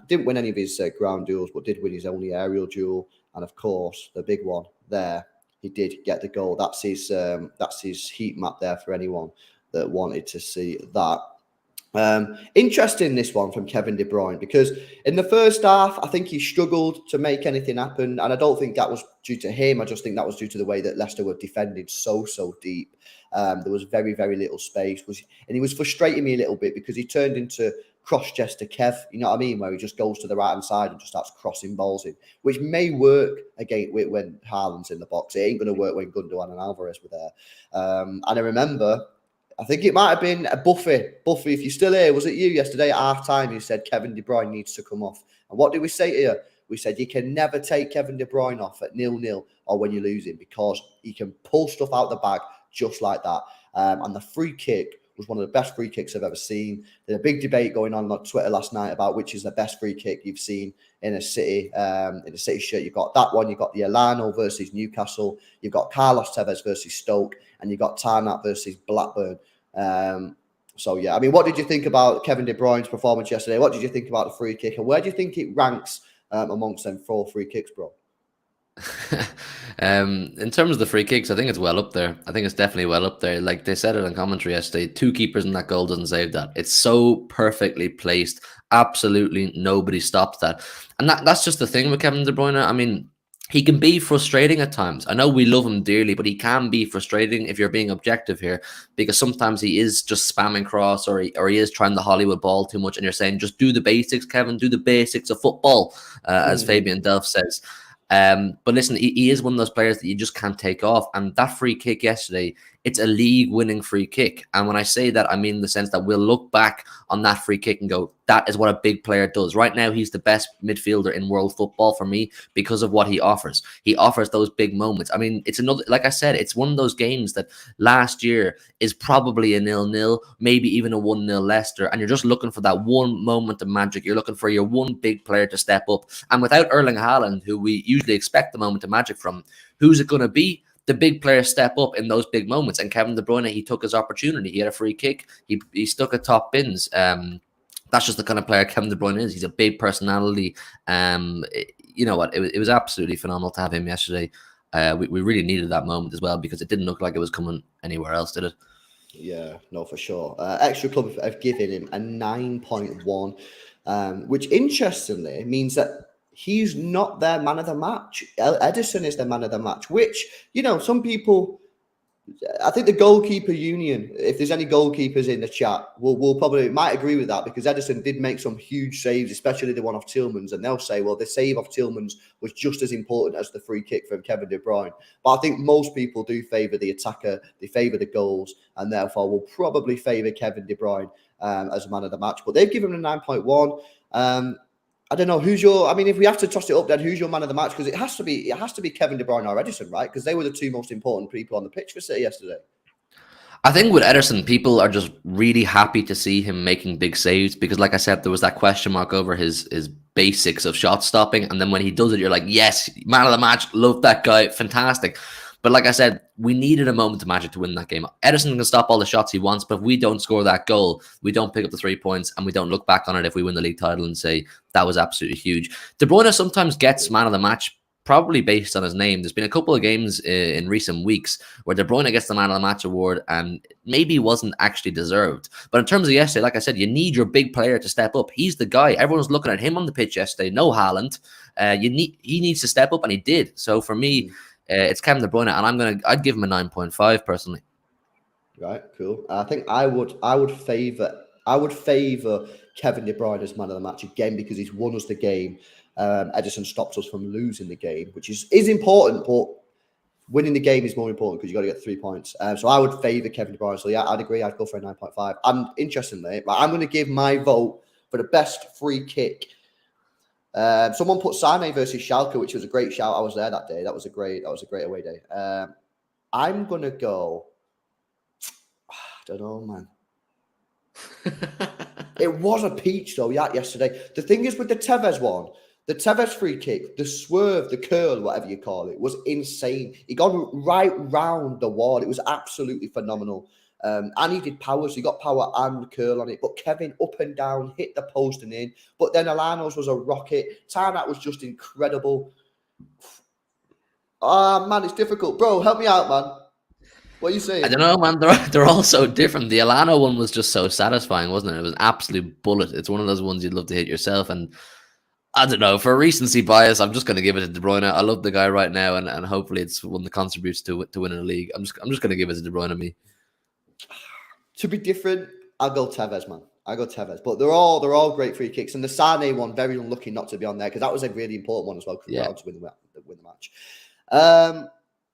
Didn't win any of his ground duels, but did win his only aerial duel. And of course, the big one there, he did get the goal. That's his heat map there for anyone that wanted to see that. Interesting, this one from Kevin De Bruyne, because in the first half, I think he struggled to make anything happen. And I don't think that was due to him. I just think that was due to the way that Leicester were defending so deep. There was very, very little space. And he was frustrating me a little bit because he turned into cross-chester Kev, you know what I mean, where he just goes to the right-hand side and just starts crossing balls in, which may work again when Haaland's in the box. It ain't going to work when Gundogan and Alvarez were there. And I remember, I think it might have been a Buffy, if you're still here, was it you yesterday at half-time? You said Kevin De Bruyne needs to come off. And what did we say to you? We said you can never take Kevin De Bruyne off at 0-0 or when you're losing, because he can pull stuff out the bag just like that. And the free kick was one of the best free kicks I've ever seen. There's a big debate going on Twitter last night about which is the best free kick you've seen in a City shirt. You've got that one, you've got the Elano versus Newcastle, you've got Carlos Tevez versus Stoke, and you've got Tarnat versus Blackburn. So yeah, I mean, what did you think about Kevin De Bruyne's performance yesterday? What did you think about the free kick, and where do you think it ranks amongst them 4 free kicks, bro? In terms of the free kicks, I think it's well up there. I think it's definitely well up there. Like they said it on commentary yesterday, 2 keepers in that goal doesn't save that. It's so perfectly placed. Absolutely nobody stops that. And that's just the thing with Kevin De Bruyne. I mean, he can be frustrating at times. I know we love him dearly, but he can be frustrating if you're being objective here, because sometimes he is just spamming cross, or he is trying the Hollywood ball too much, and you're saying, just do the basics, Kevin, do the basics of football, as Fabian Delph says. But listen, he is one of those players that you just can't take off. And that free kick yesterday, it's a league-winning free kick. And when I say that, I mean in the sense that we'll look back on that free kick and go, that is what a big player does. Right now, he's the best midfielder in world football for me because of what he offers. He offers those big moments. I mean, it's another, like I said, it's one of those games that last year is probably a 0-0, maybe even a 1-0 Leicester. And you're just looking for that one moment of magic. You're looking for your one big player to step up. And without Erling Haaland, who we usually expect the moment of magic from, who's it going to be? The big players step up in those big moments. And Kevin De Bruyne, he took his opportunity. He had a free kick. He stuck at top bins. That's just the kind of player Kevin De Bruyne is. He's a big personality. You know what? It was absolutely phenomenal to have him yesterday. We really needed that moment as well, because it didn't look like it was coming anywhere else, did it? Yeah, no, for sure. Xtra Club have given him a 9.1, which interestingly means that he's not their man of the match. Ederson is their man of the match, which, you know, some people, I think the goalkeeper union, if there's any goalkeepers in the chat, will probably might agree with that, because Ederson did make some huge saves, especially the one off Tillmans, and they'll say, well, the save off Tillmans was just as important as the free kick from Kevin De Bruyne. But I think most people do favour the attacker, they favour the goals, and therefore will probably favour Kevin De Bruyne as man of the match. But they've given him a 9.1. I don't know who's your. I mean, if we have to toss it up, then who's your man of the match? Because it has to be Kevin De Bruyne or Ederson, right? Because they were the 2 most important people on the pitch for City yesterday. I think with Ederson, people are just really happy to see him making big saves, because, like I said, there was that question mark over his basics of shot stopping, and then when he does it, you're like, yes, man of the match, love that guy, fantastic. But like I said, we needed a moment of magic to win that game. Ederson can stop all the shots he wants, but if we don't score that goal, we don't pick up the 3 points, and we don't look back on it if we win the league title and say, that was absolutely huge. De Bruyne sometimes gets man of the match, probably based on his name. There's been a couple of games in recent weeks where De Bruyne gets the man of the match award and maybe wasn't actually deserved. But in terms of yesterday, like I said, you need your big player to step up. He's the guy. Everyone's looking at him on the pitch yesterday. No Haaland. He needs to step up, and he did. So for me, it's Kevin De Bruyne, and I'd give him a 9.5 personally. Right, cool. I think I would favour Kevin De Bruyne as man of the match again, because he's won us the game. Ederson stops us from losing the game, which is important, but winning the game is more important because you got to get 3 points. So I would favour Kevin De Bruyne. So yeah, I'd agree. I'd go for a 9.5. And interestingly, I'm going to give my vote for the best free kick Someone put Sane versus Schalke, which was a great shout. I was there that day. That was a great away day. I'm gonna go. I don't know, man. It was a peach though, yesterday. The thing is with the Tevez one, the Tevez free kick, the swerve, the curl, whatever you call it, was insane. He got right round the wall. It was absolutely phenomenal. And he did power, so he got power and curl on it. But Kevin up and down, hit the post and in. But then Alano's was a rocket. Tarnack was just incredible. Man, it's difficult. Bro, help me out, man. What are you saying? I don't know, man. They're all so different. The Alano one was just so satisfying, wasn't it? It was an absolute bullet. It's one of those ones you'd love to hit yourself. And I don't know, for recency bias, I'm just going to give it to De Bruyne. I love the guy right now, and hopefully it's one that contributes to winning a league. I'm just going to give it to De Bruyne. Me. To be different, I'll go Tevez, man. I go Tevez, but they're all great free kicks, and the Sane one very unlucky not to be on there because that was a really important one as well. To win the match.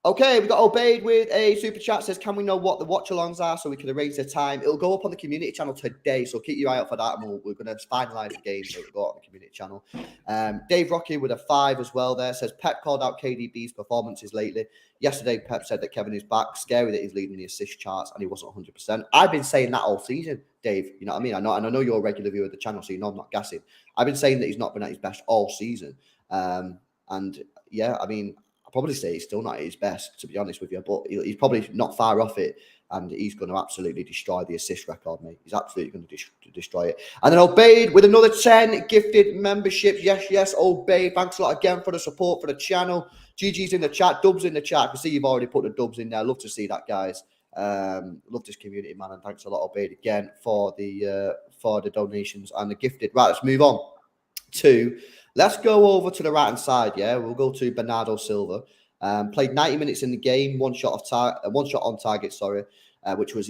Okay, we got Obeyed with a super chat. Says, can we know what the watch alongs are so we can arrange the time? It'll go up on the community channel today, so keep your eye out for that. And we're going to finalize the game, so it'll go up on the community channel. Dave Rocky with a 5 as well there. Says, Pep called out KDB's performances lately. Yesterday, Pep said that Kevin is back. Scary that he's leading the assist charts and he wasn't 100%. I've been saying that all season, Dave. You know what I mean? I know you're a regular viewer of the channel, so you know I'm not gassing. I've been saying that he's not been at his best all season. And yeah, I mean, probably say he's still not at his best, to be honest with you, but he's probably not far off it, and he's going to absolutely destroy the assist record, mate. He's absolutely going to destroy it. And then Obeyed with another 10 gifted memberships. Yes, Obeyed. Thanks a lot again for the support for the channel. GG's in the chat, Dubs in the chat. I can see you've already put the Dubs in there. Love to see that, guys. Love this community, man, and thanks a lot, Obeyed, again for the donations and the gifted. Right, let's move on to. Let's go over to the right-hand side, yeah? We'll go to Bernardo Silva. Played 90 minutes in the game, one shot on target, which was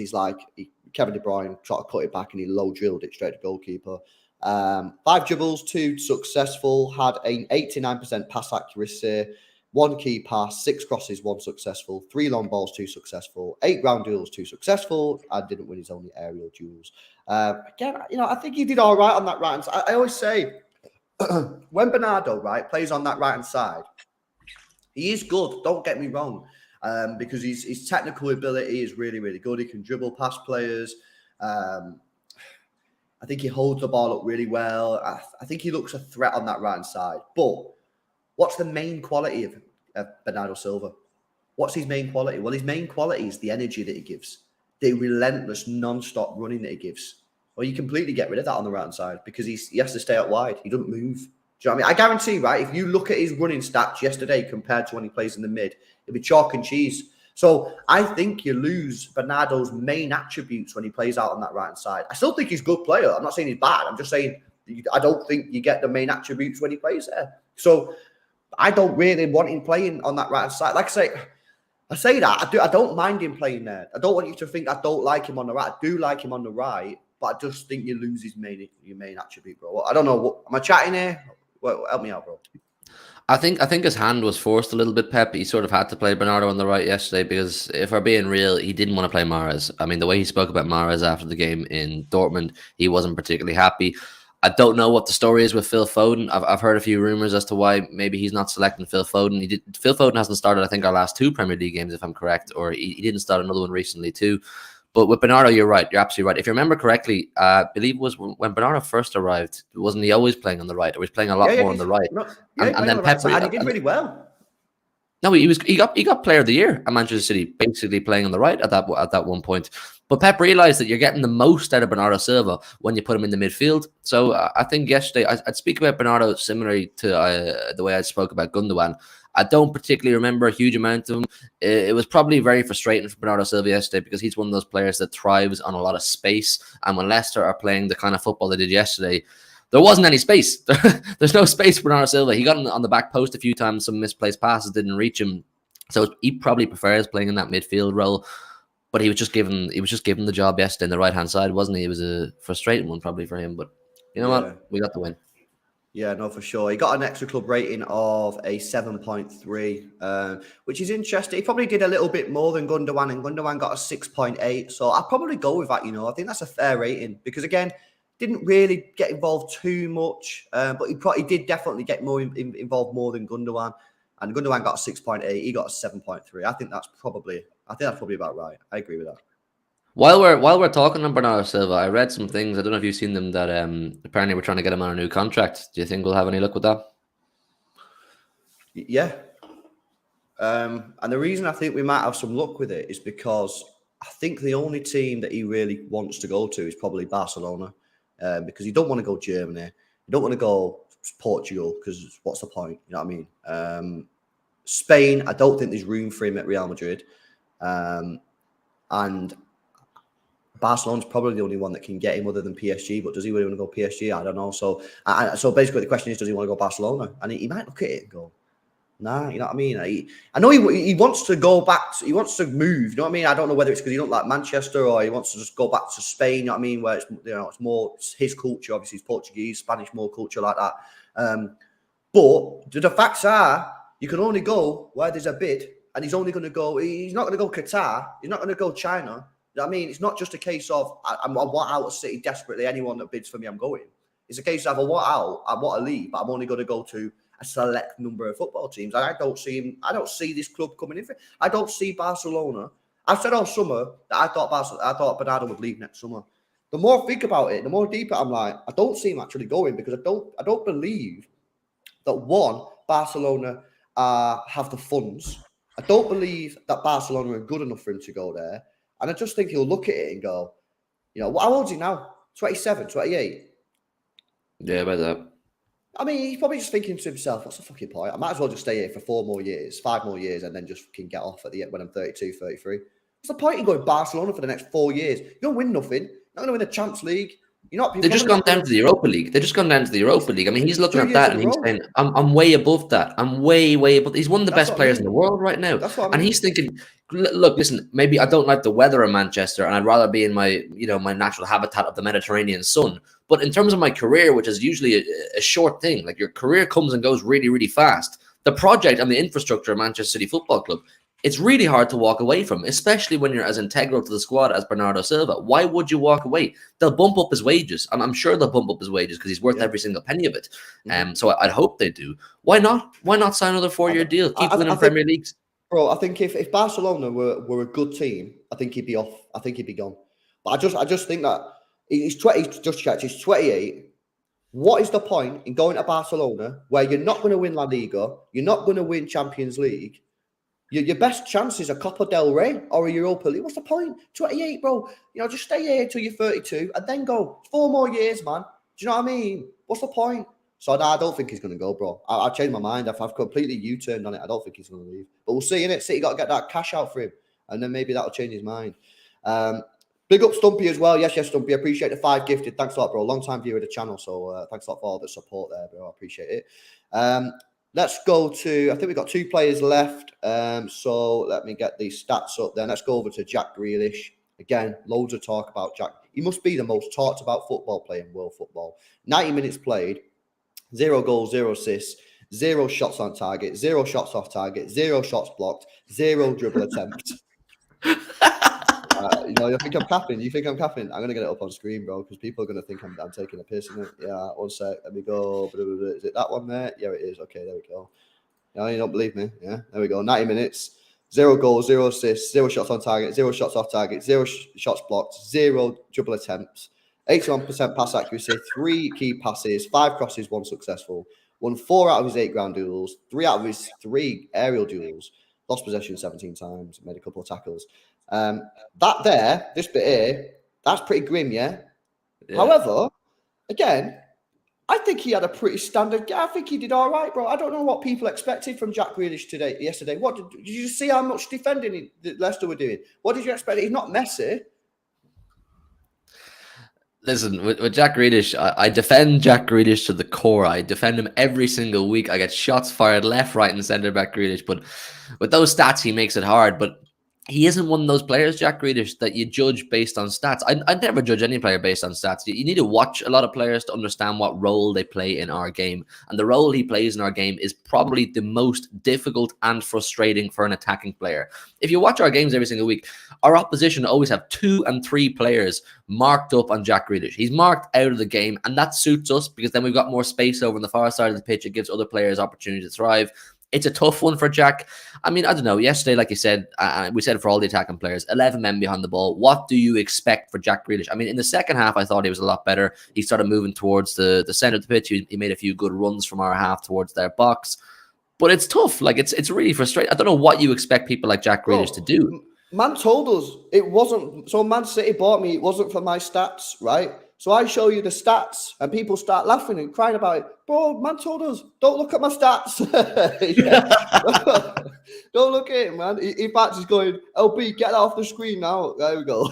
Kevin De Bruyne tried to cut it back and he low-drilled it straight to goalkeeper. 5 dribbles, 2 successful, had an 89% pass accuracy, 1 key pass, 6 crosses, 1 successful, 3 long balls, 2 successful, 8 ground duels, 2 successful, and didn't win his only aerial duels. Again, I think he did all right on that right-hand side. I always say, when Bernardo, right, plays on that right-hand side, he is good, don't get me wrong, because his technical ability is really, really good. He can dribble past players. I think he holds the ball up really well. I think he looks a threat on that right-hand side. But what's the main quality of Bernardo Silva? What's his main quality? Well, his main quality is the energy that he gives, the relentless, non-stop running that he gives. Well, you completely get rid of that on the right-hand side because he has to stay out wide. He doesn't move. Do you know what I mean? I guarantee, right, if you look at his running stats yesterday compared to when he plays in the mid, it'll be chalk and cheese. So I think you lose Bernardo's main attributes when he plays out on that right-hand side. I still think he's a good player. I'm not saying he's bad. I'm just saying I don't think you get the main attributes when he plays there. So I don't really want him playing on that right-hand side. Like I say that. I don't mind him playing there. I don't want you to think I don't like him on the right. I do like him on the right. But I just think you lose your main attribute, bro. I don't know. Am I chatting here? Well, help me out, bro. I think his hand was forced a little bit, Pep. He sort of had to play Bernardo on the right yesterday because, if we're being real, he didn't want to play Mahrez. I mean, the way he spoke about Mahrez after the game in Dortmund, he wasn't particularly happy. I don't know what the story is with Phil Foden. I've heard a few rumors as to why maybe he's not selecting Phil Foden. Phil Foden hasn't started, I think, our last 2 Premier League games, if I'm correct, or he didn't start another one recently too. But with Bernardo, you're right. You're absolutely right. If you remember correctly, I believe it was when Bernardo first arrived, wasn't he always playing on the right? Or was playing a lot more on the right? And then Pep, and he did really well. No, he got Player of the Year at Manchester City, basically playing on the right at that one point. But Pep realised that you're getting the most out of Bernardo Silva when you put him in the midfield. So I think yesterday I'd speak about Bernardo similarly to the way I spoke about Gundogan. I don't particularly remember a huge amount of him. It was probably very frustrating for Bernardo Silva yesterday because he's one of those players that thrives on a lot of space. And when Leicester are playing the kind of football they did yesterday, there wasn't any space. There's no space for Bernardo Silva. He got on the back post a few times. Some misplaced passes didn't reach him. So he probably prefers playing in that midfield role. But he was just given the job yesterday on the right-hand side, wasn't he? It was a frustrating one probably for him. But you know what? We got the win. Yeah, no, for sure. He got an Xtra Club rating of a 7.3, which is interesting. He probably did a little bit more than Gundogan, and Gundogan got a 6.8. So I'd probably go with that, I think that's a fair rating because, again, didn't really get involved too much, but he did definitely get more involved more than Gundogan. And Gundogan got a 6.8. He got a 7.3. I think that's probably about right. I agree with that. While we're talking on Bernardo Silva, I read some things. I don't know if you've seen them that apparently we're trying to get him on a new contract. Do you think we'll have any luck with that? Yeah. And the reason I think we might have some luck with it is because I think the only team that he really wants to go to is probably Barcelona, because you don't want to go Germany, you don't want to go Portugal, because what's the point? You know what I mean? Spain, I don't think there's room for him at Real Madrid, and Barcelona's probably the only one that can get him other than PSG. But does he really want to go PSG? I don't know. So basically, the question is, does he want to go Barcelona? And he might look at it and go, nah, you know what I mean? I know he wants to go back. He wants to move. You know what I mean? I don't know whether it's because he don't like Manchester or he wants to just go back to Spain. You know what I mean? Where it's, you know, it's more his culture. Obviously, he's Portuguese, Spanish, more culture like that. But the facts are, you can only go where there's a bid, and he's only going to go. He's not going to go Qatar. He's not going to go China. You know what I mean? It's not just a case of I want out of City desperately. Anyone that bids for me, I'm going. It's a case of I want out, I want to leave, but I'm only going to go to a select number of football teams. And I don't see this club coming in. I don't see Barcelona. I've said all summer that I thought Bernardo would leave next summer. The more I think about it, the more deeper I'm like, I don't see him actually going, because I don't believe that, one, Barcelona have the funds. I don't believe that Barcelona are good enough for him to go there. And I just think he'll look at it and go, you know, how old is he now? 27, 28? Yeah, about that. I mean, he's probably just thinking to himself, what's the fucking point? I might as well just stay here for 5 more years, and then just fucking get off at the end when I'm 32, 33. What's the point in going Barcelona for the next 4 years? You don't win nothing. You're not going to win the Champions League. They've just gone down to the Europa League. They've just gone down to the Europa League. I mean, he's looking at that and he's saying, I'm way above that. I'm way, way above. He's one of the best players in the world right now. That's what I mean. And he's thinking, look, listen, maybe I don't like the weather in Manchester and I'd rather be in my natural habitat of the Mediterranean sun. But in terms of my career, which is usually a short thing, like your career comes and goes really, really fast. The project and the infrastructure of Manchester City Football Club, it's really hard to walk away from, especially when you're as integral to the squad as Bernardo Silva. Why would you walk away? They'll bump up his wages. I'm sure they'll bump up his wages because he's worth every single penny of it. So I'd hope they do. Why not? Why not sign another 4-year deal? Keep winning Premier Leagues. Bro, I think if Barcelona were a good team, I think he'd be off. I think he'd be gone. But I just think that he's 20. Just checked. He's 28. What is the point in going to Barcelona where you're not going to win La Liga, you're not going to win Champions League? Your best chance is a Copa del Rey or a Europa League. What's the point? 28, bro. You know, just stay here till you're 32 and then go. 4 more years, man. Do you know what I mean? What's the point? So I don't think he's going to go, bro. I've changed my mind. I've completely U-turned on it. I don't think he's going to leave. But we'll see, innit? City got to get that cash out for him. And then maybe that'll change his mind. Big up Stumpy as well. Yes, Stumpy. I appreciate the 5 gifted. Thanks a lot, bro. Long time viewer of the channel. So thanks a lot for all the support there, bro. I appreciate it. Let's go to, I think we've got 2 players left. So let me get these stats up then. Let's go over to Jack Grealish. Again, loads of talk about Jack. He must be the most talked about football player in world football. 90 minutes played, 0 goals, 0 assists, 0 shots on target, 0 shots off target, 0 shots blocked, 0 dribble attempts. You think I'm capping? You think I'm capping? I'm going to get it up on screen, bro, because people are going to think I'm taking a piss in it. Yeah, one sec. Let me go. Is it that one there? Yeah, it is. Okay, there we go. No, you don't believe me. Yeah, there we go. 90 minutes, 0 goals, 0 assists, 0 shots on target, 0 shots off target, 0 shots blocked, 0 dribble attempts, 81% pass accuracy, 3 key passes, 5 crosses, 1 successful, won 4 out of his 8 ground duels, 3 out of his 3 aerial duels, lost possession 17 times, made a couple of tackles. This bit here, that's pretty grim, yeah? However, again, I think he had a pretty standard game. I think he did all right, bro. I don't know what people expected from Jack Grealish yesterday. What did you see how much defending Leicester were doing? What did you expect? He's not Messi. Listen, with Jack Grealish, I defend Jack Grealish to the core. I defend him every single week. I get shots fired left, right, and centre back Grealish. But with those stats, he makes it hard. But he isn't one of those players, Jack Grealish, that you judge based on stats. I'd never judge any player based on stats. You need to watch a lot of players to understand what role they play in our game. And the role he plays in our game is probably the most difficult and frustrating for an attacking player. If you watch our games every single week, our opposition always have 2 and 3 players marked up on Jack Grealish. He's marked out of the game, and that suits us because then we've got more space over on the far side of the pitch. It gives other players opportunity to thrive. It's a tough one for Jack. I mean, I don't know. Yesterday, like you said, we said it for all the attacking players, 11 men behind the ball. What do you expect for Jack Grealish? I mean, in the second half, I thought he was a lot better. He started moving towards the center of the pitch. He made a few good runs from our half towards their box. But it's tough. Like, it's really frustrating. I don't know what you expect people like Jack Grealish to do. Man told us it wasn't. So Man City bought me. It wasn't for my stats, right? So I show you the stats and people start laughing and crying about it. Bro, man told us, don't look at my stats. Don't look at it, man. In fact, he's going, LB, get that off the screen now. There we go.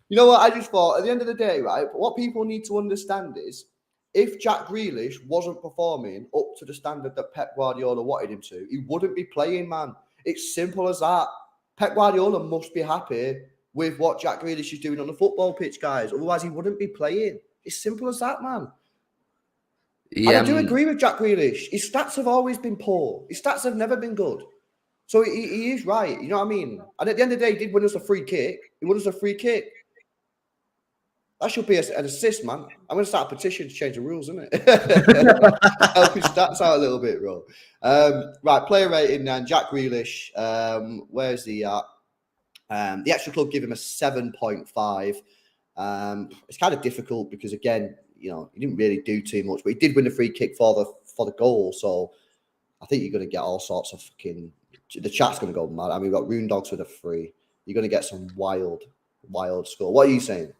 You know what? I just thought at the end of the day, right? What people need to understand is if Jack Grealish wasn't performing up to the standard that Pep Guardiola wanted him to, he wouldn't be playing, man. It's simple as that. Pep Guardiola must be happy with what Jack Grealish is doing on the football pitch, guys. Otherwise, he wouldn't be playing. It's simple as that, man. Yeah, and I do agree with Jack Grealish. His stats have always been poor. His stats have never been good. So he is right. You know what I mean? And at the end of the day, he did win us a free kick. He won us a free kick. That should be an assist, man. I'm going to start a petition to change the rules, isn't it? Help his stats out a little bit, bro. Right, player rating then. Jack Grealish. Where's he at? The Xtra Club give him a 7.5. It's kind of difficult because, again, you know, he didn't really do too much, but he did win the free kick for the goal. So I think you're going to get all sorts of fucking. The chat's going to go mad. I mean, we've got Rune Dogs with a 3. You're going to get some wild score. What are you saying?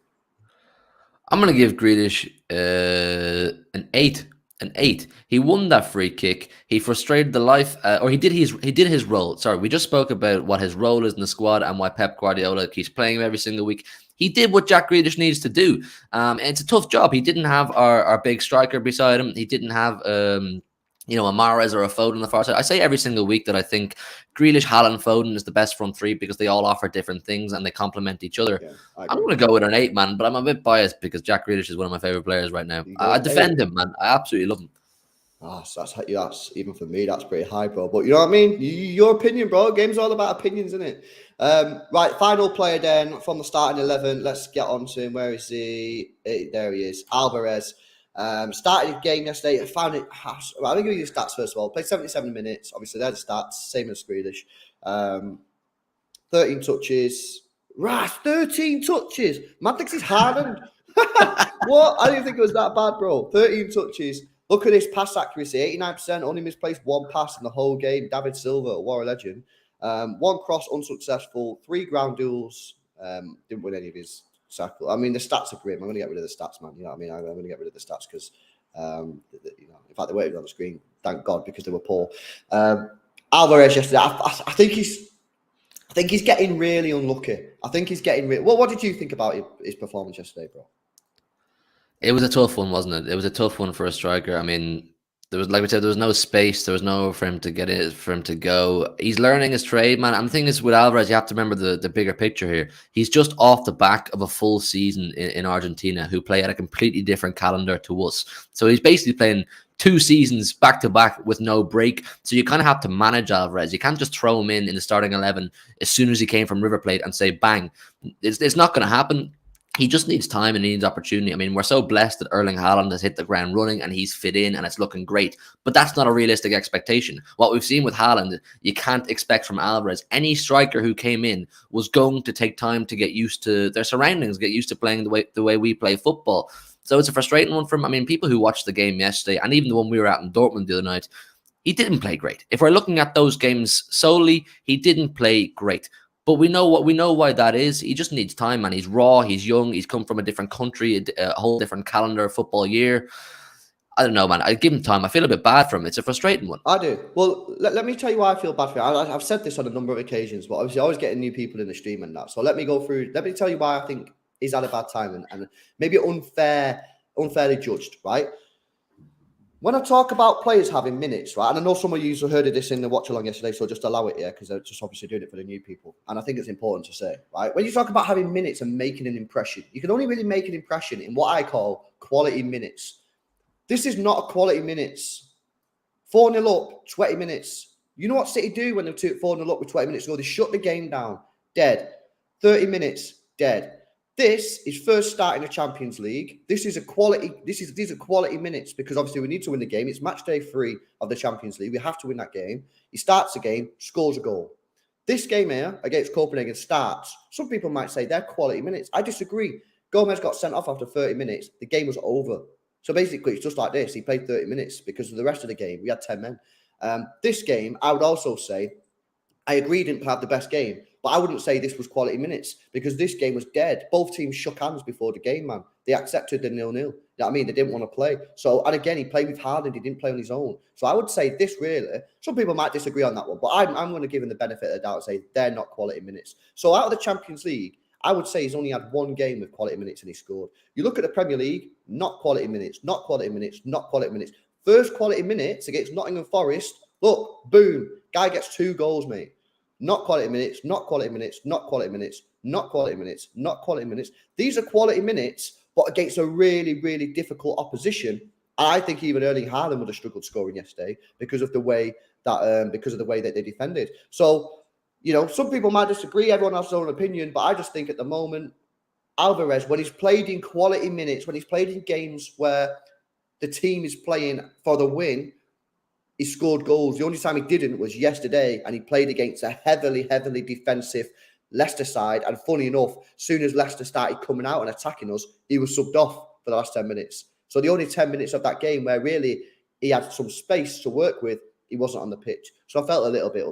I'm going to give Grealish an 8. An 8. He won that free kick. He frustrated the life, or he did his role. Sorry, we just spoke about what his role is in the squad and why Pep Guardiola keeps playing him every single week. He did what Jack Grealish needs to do. And it's a tough job. He didn't have our big striker beside him. He didn't have a Mahrez or a Foden on the far side. I say every single week that I think Grealish, Haaland, Foden is the best front three because they all offer different things and they complement each other. Yeah, I'm going to go with an 8, man, but I'm a bit biased because Jack Grealish is one of my favorite players right now. I defend him, man. I absolutely love him. Oh, so that's even for me, that's pretty high, bro. But you know what I mean? Your opinion, bro. Game's all about opinions, isn't it? Right, final player then from the starting 11. Let's get on to him. Where is he? There he is. Alvarez. Started his game yesterday. I found it. Right, I'm going to give you the stats first of all. Played 77 minutes. Obviously, they're the stats. Same as Grealish. 13 touches. Right, 13 touches. Man thinks he's Haaland. What? I didn't think it was that bad, bro. 13 touches. Look at his pass accuracy. 89%. Only misplaced 1 pass in the whole game. David Silva, war legend. 1 cross, unsuccessful. 3 ground duels. Didn't win any of his tackle. I mean, the stats are grim. I'm going to get rid of the stats, man. You know what I mean? I'm going to get rid of the stats because, in fact, they were on the screen. Thank God, because they were poor. Alvarez yesterday. I think he's getting really unlucky. I think he's getting. What did you think about his performance yesterday, bro? It was a tough one, wasn't it? It was a tough one for a striker. I mean, there was, like we said, there was no space. There was nowhere for him to get it, for him to go. He's learning his trade, man. And the thing is, with Alvarez, you have to remember the bigger picture here. He's just off the back of a full season in Argentina, who play at a completely different calendar to us. So he's basically playing 2 seasons back to back with no break. So you kind of have to manage Alvarez. You can't just throw him in the starting 11 as soon as he came from River Plate and say, bang. It's not going to happen. He just needs time and he needs opportunity. I mean, we're so blessed that Erling Haaland has hit the ground running and he's fit in and it's looking great. But that's not a realistic expectation. What we've seen with Haaland, you can't expect from Alvarez. Any striker who came in was going to take time to get used to their surroundings, get used to playing the way we play football. So it's a frustrating one for him. I mean, people who watched the game yesterday and even the one we were at in Dortmund the other night, he didn't play great. If we're looking at those games solely, he didn't play great. But we know why that is. He just needs time, man. He's raw. He's young. He's come from a different country, a whole different calendar football year. I don't know, man. I give him time. I feel a bit bad for him. It's a frustrating one. I do. Well, let me tell you why I feel bad for him. I've said this on a number of occasions, but obviously, always getting new people in the stream and that. So let me tell you why I think he's had a bad time and maybe unfairly judged. Right? When I talk about players having minutes, right, and I know some of you heard of this in the watch along yesterday, so just allow it here because they're just obviously doing it for the new people. And I think it's important to say, right, when you talk about having minutes and making an impression, you can only really make an impression in what I call quality minutes. This is not a quality minutes. 4-0 up, 20 minutes. You know what City do when they're 4-0 up with 20 minutes to go? They shut the game down. Dead. 30 minutes. Dead. This is first start in the Champions League. These are quality minutes because obviously we need to win the game. It's match day 3 of the Champions League. We have to win that game. He starts the game, scores a goal. This game here against Copenhagen starts. Some people might say they're quality minutes. I disagree. Gomez got sent off after 30 minutes. The game was over. So basically, it's just like this. He played 30 minutes because of the rest of the game. We had 10 men. This game, I would also say, I agree didn't have the best game, but I wouldn't say this was quality minutes because this game was dead. Both teams shook hands before the game, man. They accepted the 0-0. You know what I mean? They didn't want to play. So, and again, he played with Haaland. He didn't play on his own. So I would say this really, some people might disagree on that one, but I'm going to give him the benefit of the doubt and say they're not quality minutes. So out of the Champions League, I would say he's only had one game with quality minutes and he scored. You look at the Premier League, not quality minutes, not quality minutes, not quality minutes. First quality minutes against Nottingham Forest. Look, boom, guy gets 2 goals, mate. Not quality minutes, not quality minutes, not quality minutes, not quality minutes, not quality minutes. These are quality minutes, but against a really, really difficult opposition. I think even Erling Haaland would have struggled scoring yesterday because of the way that they defended. So, you know, some people might disagree. Everyone has their own opinion, but I just think at the moment, Alvarez, when he's played in quality minutes, when he's played in games where the team is playing for the win, he scored goals. The only time he didn't was yesterday, and he played against a heavily, heavily defensive Leicester side. And funny enough, as soon as Leicester started coming out and attacking us, he was subbed off for the last 10 minutes. So the only 10 minutes of that game where really he had some space to work with, he wasn't on the pitch. So I felt a little bit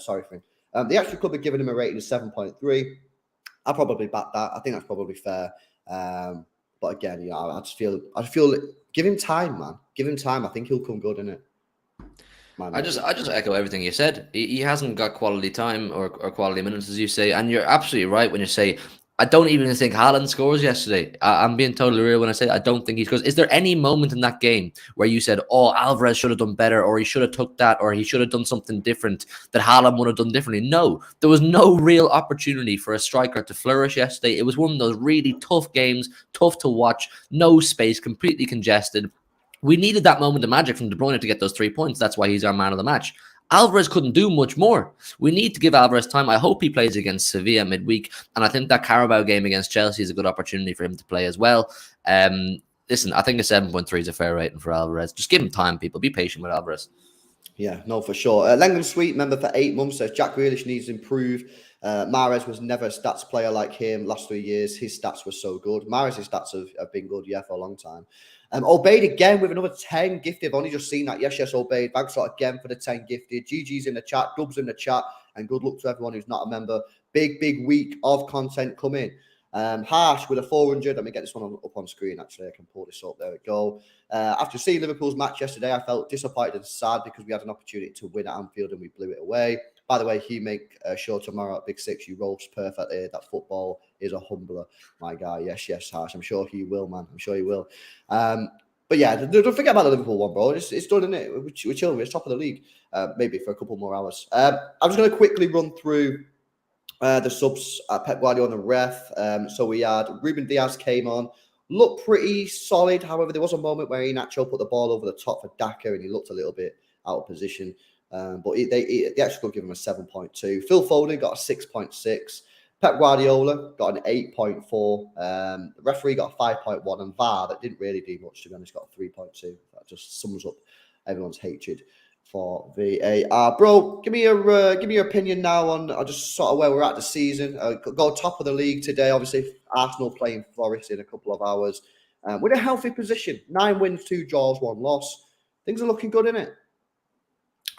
sorry for him. The Xtra Club had given him a rating of 7.3. I'll probably back that. I think that's probably fair. But again, you know, I just feel give him time, man. Give him time. I think he'll come good, innit? I just echo everything you said. He hasn't got quality time or quality minutes, as you say, and you're absolutely right when you say I don't even think Haaland scores yesterday. I'm being totally real when I say I don't think he scores. Is there any moment in that game where you said, "Oh, Alvarez should have done better, or he should have took that, or he should have done something different that Haaland would have done differently"? No, there was no real opportunity for a striker to flourish yesterday. It was one of those really tough games, tough to watch, no space, completely congested. We needed that moment of magic from De Bruyne to get those 3 points. That's why he's our man of the match. Alvarez couldn't do much more. We need to give Alvarez time. I hope he plays against Sevilla midweek. And I think that Carabao game against Chelsea is a good opportunity for him to play as well. Listen, I think a 7.3 is a fair rating for Alvarez. Just give him time, people. Be patient with Alvarez. Yeah, no, for sure. Langdon Sweet, member for 8 months, says Jack Grealish needs to improve. Mahrez was never a stats player like him last 3 years. His stats were so good. Mahrez's stats have been good, yeah, for a long time. Obeid again with another 10 gifted. I've only just seen that. Yes, Obeid. Thanks a lot again for the 10 gifted. GG's in the chat, Dub's in the chat, and good luck to everyone who's not a member. Big week of content coming. Harsh with a 400. Let me get this one up on screen, actually. I can pull this up. There we go. After seeing Liverpool's match yesterday, I felt disappointed and sad because we had an opportunity to win at Anfield and we blew it away. By the way, Hugh, make sure tomorrow at Big Six you roast perfectly. That football is a humbler, my guy. Yes, Harsh. I'm sure he will, man. I'm sure he will. But yeah, don't forget about the Liverpool one, bro. It's done, isn't it? We're chilling. It's top of the league, maybe for a couple more hours. I'm just going to quickly run through the subs at Pep Guardiola and the ref. So we had Ruben Diaz came on. Looked pretty solid. However, there was a moment where Iheanacho put the ball over the top for Daka and he looked a little bit out of position. But they actually give him a 7.2. Phil Foden got a 6.6. Pep Guardiola got an 8.4. The referee got a 5.1. And VAR, that didn't really do much, to be honest, got a 3.2. That just sums up everyone's hatred for VAR. Bro, give me your opinion now on just sort of where we're at the season. Go top of the league today. Obviously, Arsenal playing Forest in a couple of hours. We're in a healthy position. 9 wins, 2 draws, 1 loss. Things are looking good, innit?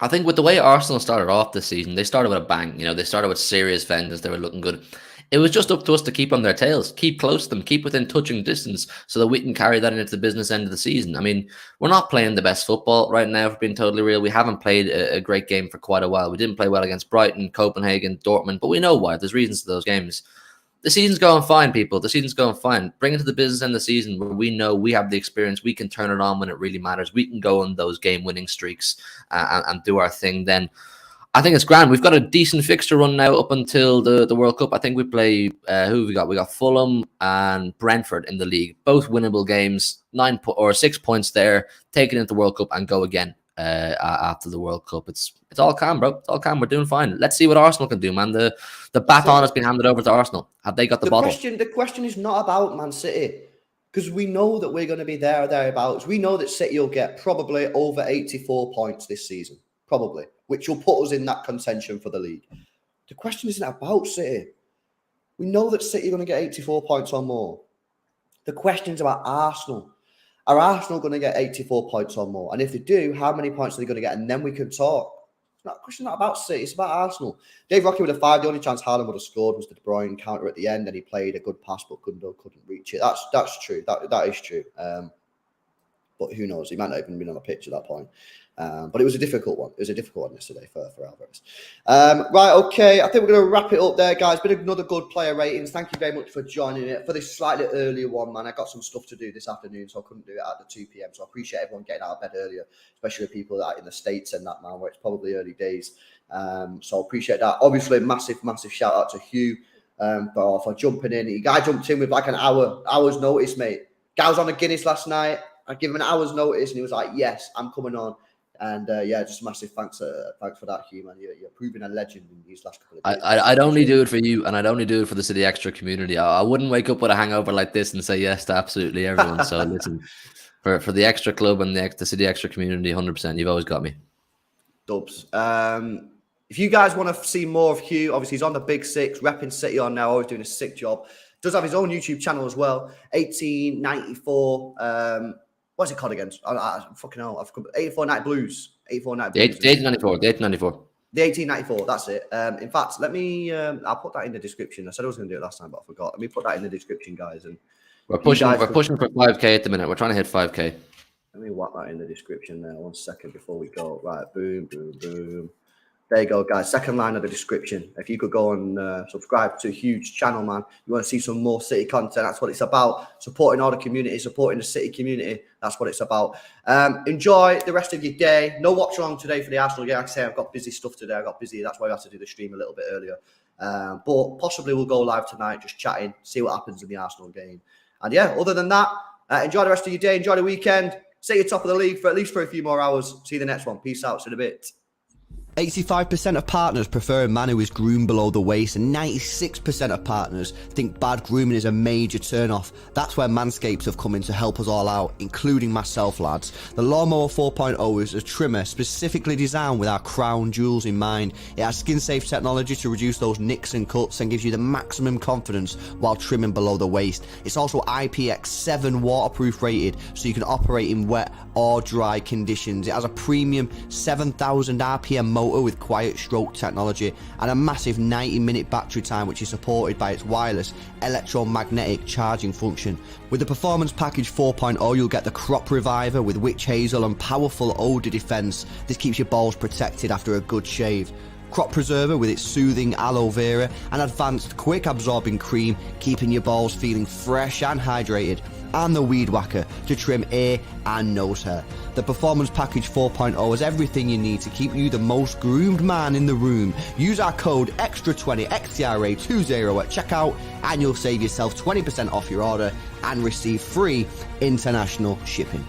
I think with the way Arsenal started off this season, they started with a bang. You know, they started with serious vengeance. They were looking good. It was just up to us to keep on their tails, keep close to them, keep within touching distance so that we can carry that into the business end of the season. I mean, we're not playing the best football right now, for being totally real. We haven't played a great game for quite a while. We didn't play well against Brighton, Copenhagen, Dortmund, but we know why. There's reasons to those games. the season's going fine, people. The season's going fine. Bring it to the business end of the season where we know we have the experience. We can turn it on when it really matters. We can go on those game-winning streaks and do our thing. Then I think it's grand. We've got a decent fixture run now up until the World Cup. I think we play, who have we got? We got Fulham and Brentford in the league. Both winnable games, 6 points there. Take it into the World Cup and go again after the World Cup. It's all calm, bro. It's all calm. We're doing fine. Let's see what Arsenal can do, man. The baton has been handed over to Arsenal. Have they got the bottle? The question is not about Man City, because we know that we're going to be there or thereabouts. We know that City will get probably over 84 points this season, probably, which will put us in that contention for the league. The question isn't about City. We know that City are going to get 84 points or more. The question is about Arsenal. Are Arsenal going to get 84 points or more? And if they do, how many points are they going to get? And then we can talk. It's not a question not about City. It's about Arsenal. Dave Rocky with a 5. The only chance Haaland would have scored was the De Bruyne counter at the end, and he played a good pass but couldn't reach it. That's true. That is true. But who knows? He might not even been on the pitch at that point. But it was a difficult one. It was a difficult one yesterday for Alvarez. Right, okay. I think we're going to wrap it up there, guys. Been another good player ratings. Thank you very much for joining it. For this slightly earlier one, man, I got some stuff to do this afternoon, so I couldn't do it at the 2 p.m. So I appreciate everyone getting out of bed earlier, especially people that are in the States and that, man, where it's probably early days. So I appreciate that. Obviously, massive shout out to Hugh for jumping in. The guy jumped in with like an hour's notice, mate. Guy was on a Guinness last night. I gave him an hour's notice, and he was like, "Yes, I'm coming on." And just massive thanks for that, Hugh, man. You're proving a legend in these last couple of days. I'd only do it for you, and I'd only do it for the City Extra community. I wouldn't wake up with a hangover like this and say yes to absolutely everyone. So listen, for the Xtra Club and the City Extra community, 100%. You've always got me. Dubs. If you guys want to see more of Hugh, obviously he's on the Big Six, repping City on now, always doing a sick job. Does have his own YouTube channel as well, 1894. What's it called again? I fucking hell. 84 Night Blues. 84 Night Blues. The 1894. The 1894. That's it. In fact, let me. I'll put that in the description. I said I was going to do it last time, but I forgot. Let me put that in the description, guys. And we're pushing for 5K at the minute. We're trying to hit 5K. Let me whack that in the description there. 1 second before we go. Right. Boom, boom, boom. There you go, guys. Second line of the description. If you could go and subscribe to a huge channel, man. You want to see some more City content. That's what it's about. Supporting all the community, supporting the City community. That's what it's about. Enjoy the rest of your day. No watch along today for the Arsenal game. Like I say, I've got busy stuff today. I got busy. That's why I had to do the stream a little bit earlier. But possibly we'll go live tonight, just chatting, see what happens in the Arsenal game. And yeah, other than that, enjoy the rest of your day. Enjoy the weekend. Stay at the top of the league for at least for a few more hours. See you the next one. Peace out. See you in a bit. 85% of partners prefer a man who is groomed below the waist, and 96% of partners think bad grooming is a major turn-off. That's where Manscaped have come in to help us all out, including myself, lads. The Lawnmower 4.0 is a trimmer specifically designed with our crown jewels in mind. It has skin-safe technology to reduce those nicks and cuts and gives you the maximum confidence while trimming below the waist. It's also IPX7 waterproof rated, so you can operate in wet or dry conditions. It has a premium 7,000 RPM motor with quiet stroke technology and a massive 90-minute battery time, which is supported by its wireless electromagnetic charging function. With the Performance Package 4.0, you'll get the Crop Reviver with witch hazel and powerful odor defense. This keeps your balls protected after a good shave. Crop Preserver with its soothing aloe vera and advanced quick absorbing cream, keeping your balls feeling fresh and hydrated. And the Weed Whacker to trim ear and nose hair. The Performance Package 4.0 has everything you need to keep you the most groomed man in the room. Use our code XTRA20 XTRA20 at checkout and you'll save yourself 20% off your order and receive free international shipping.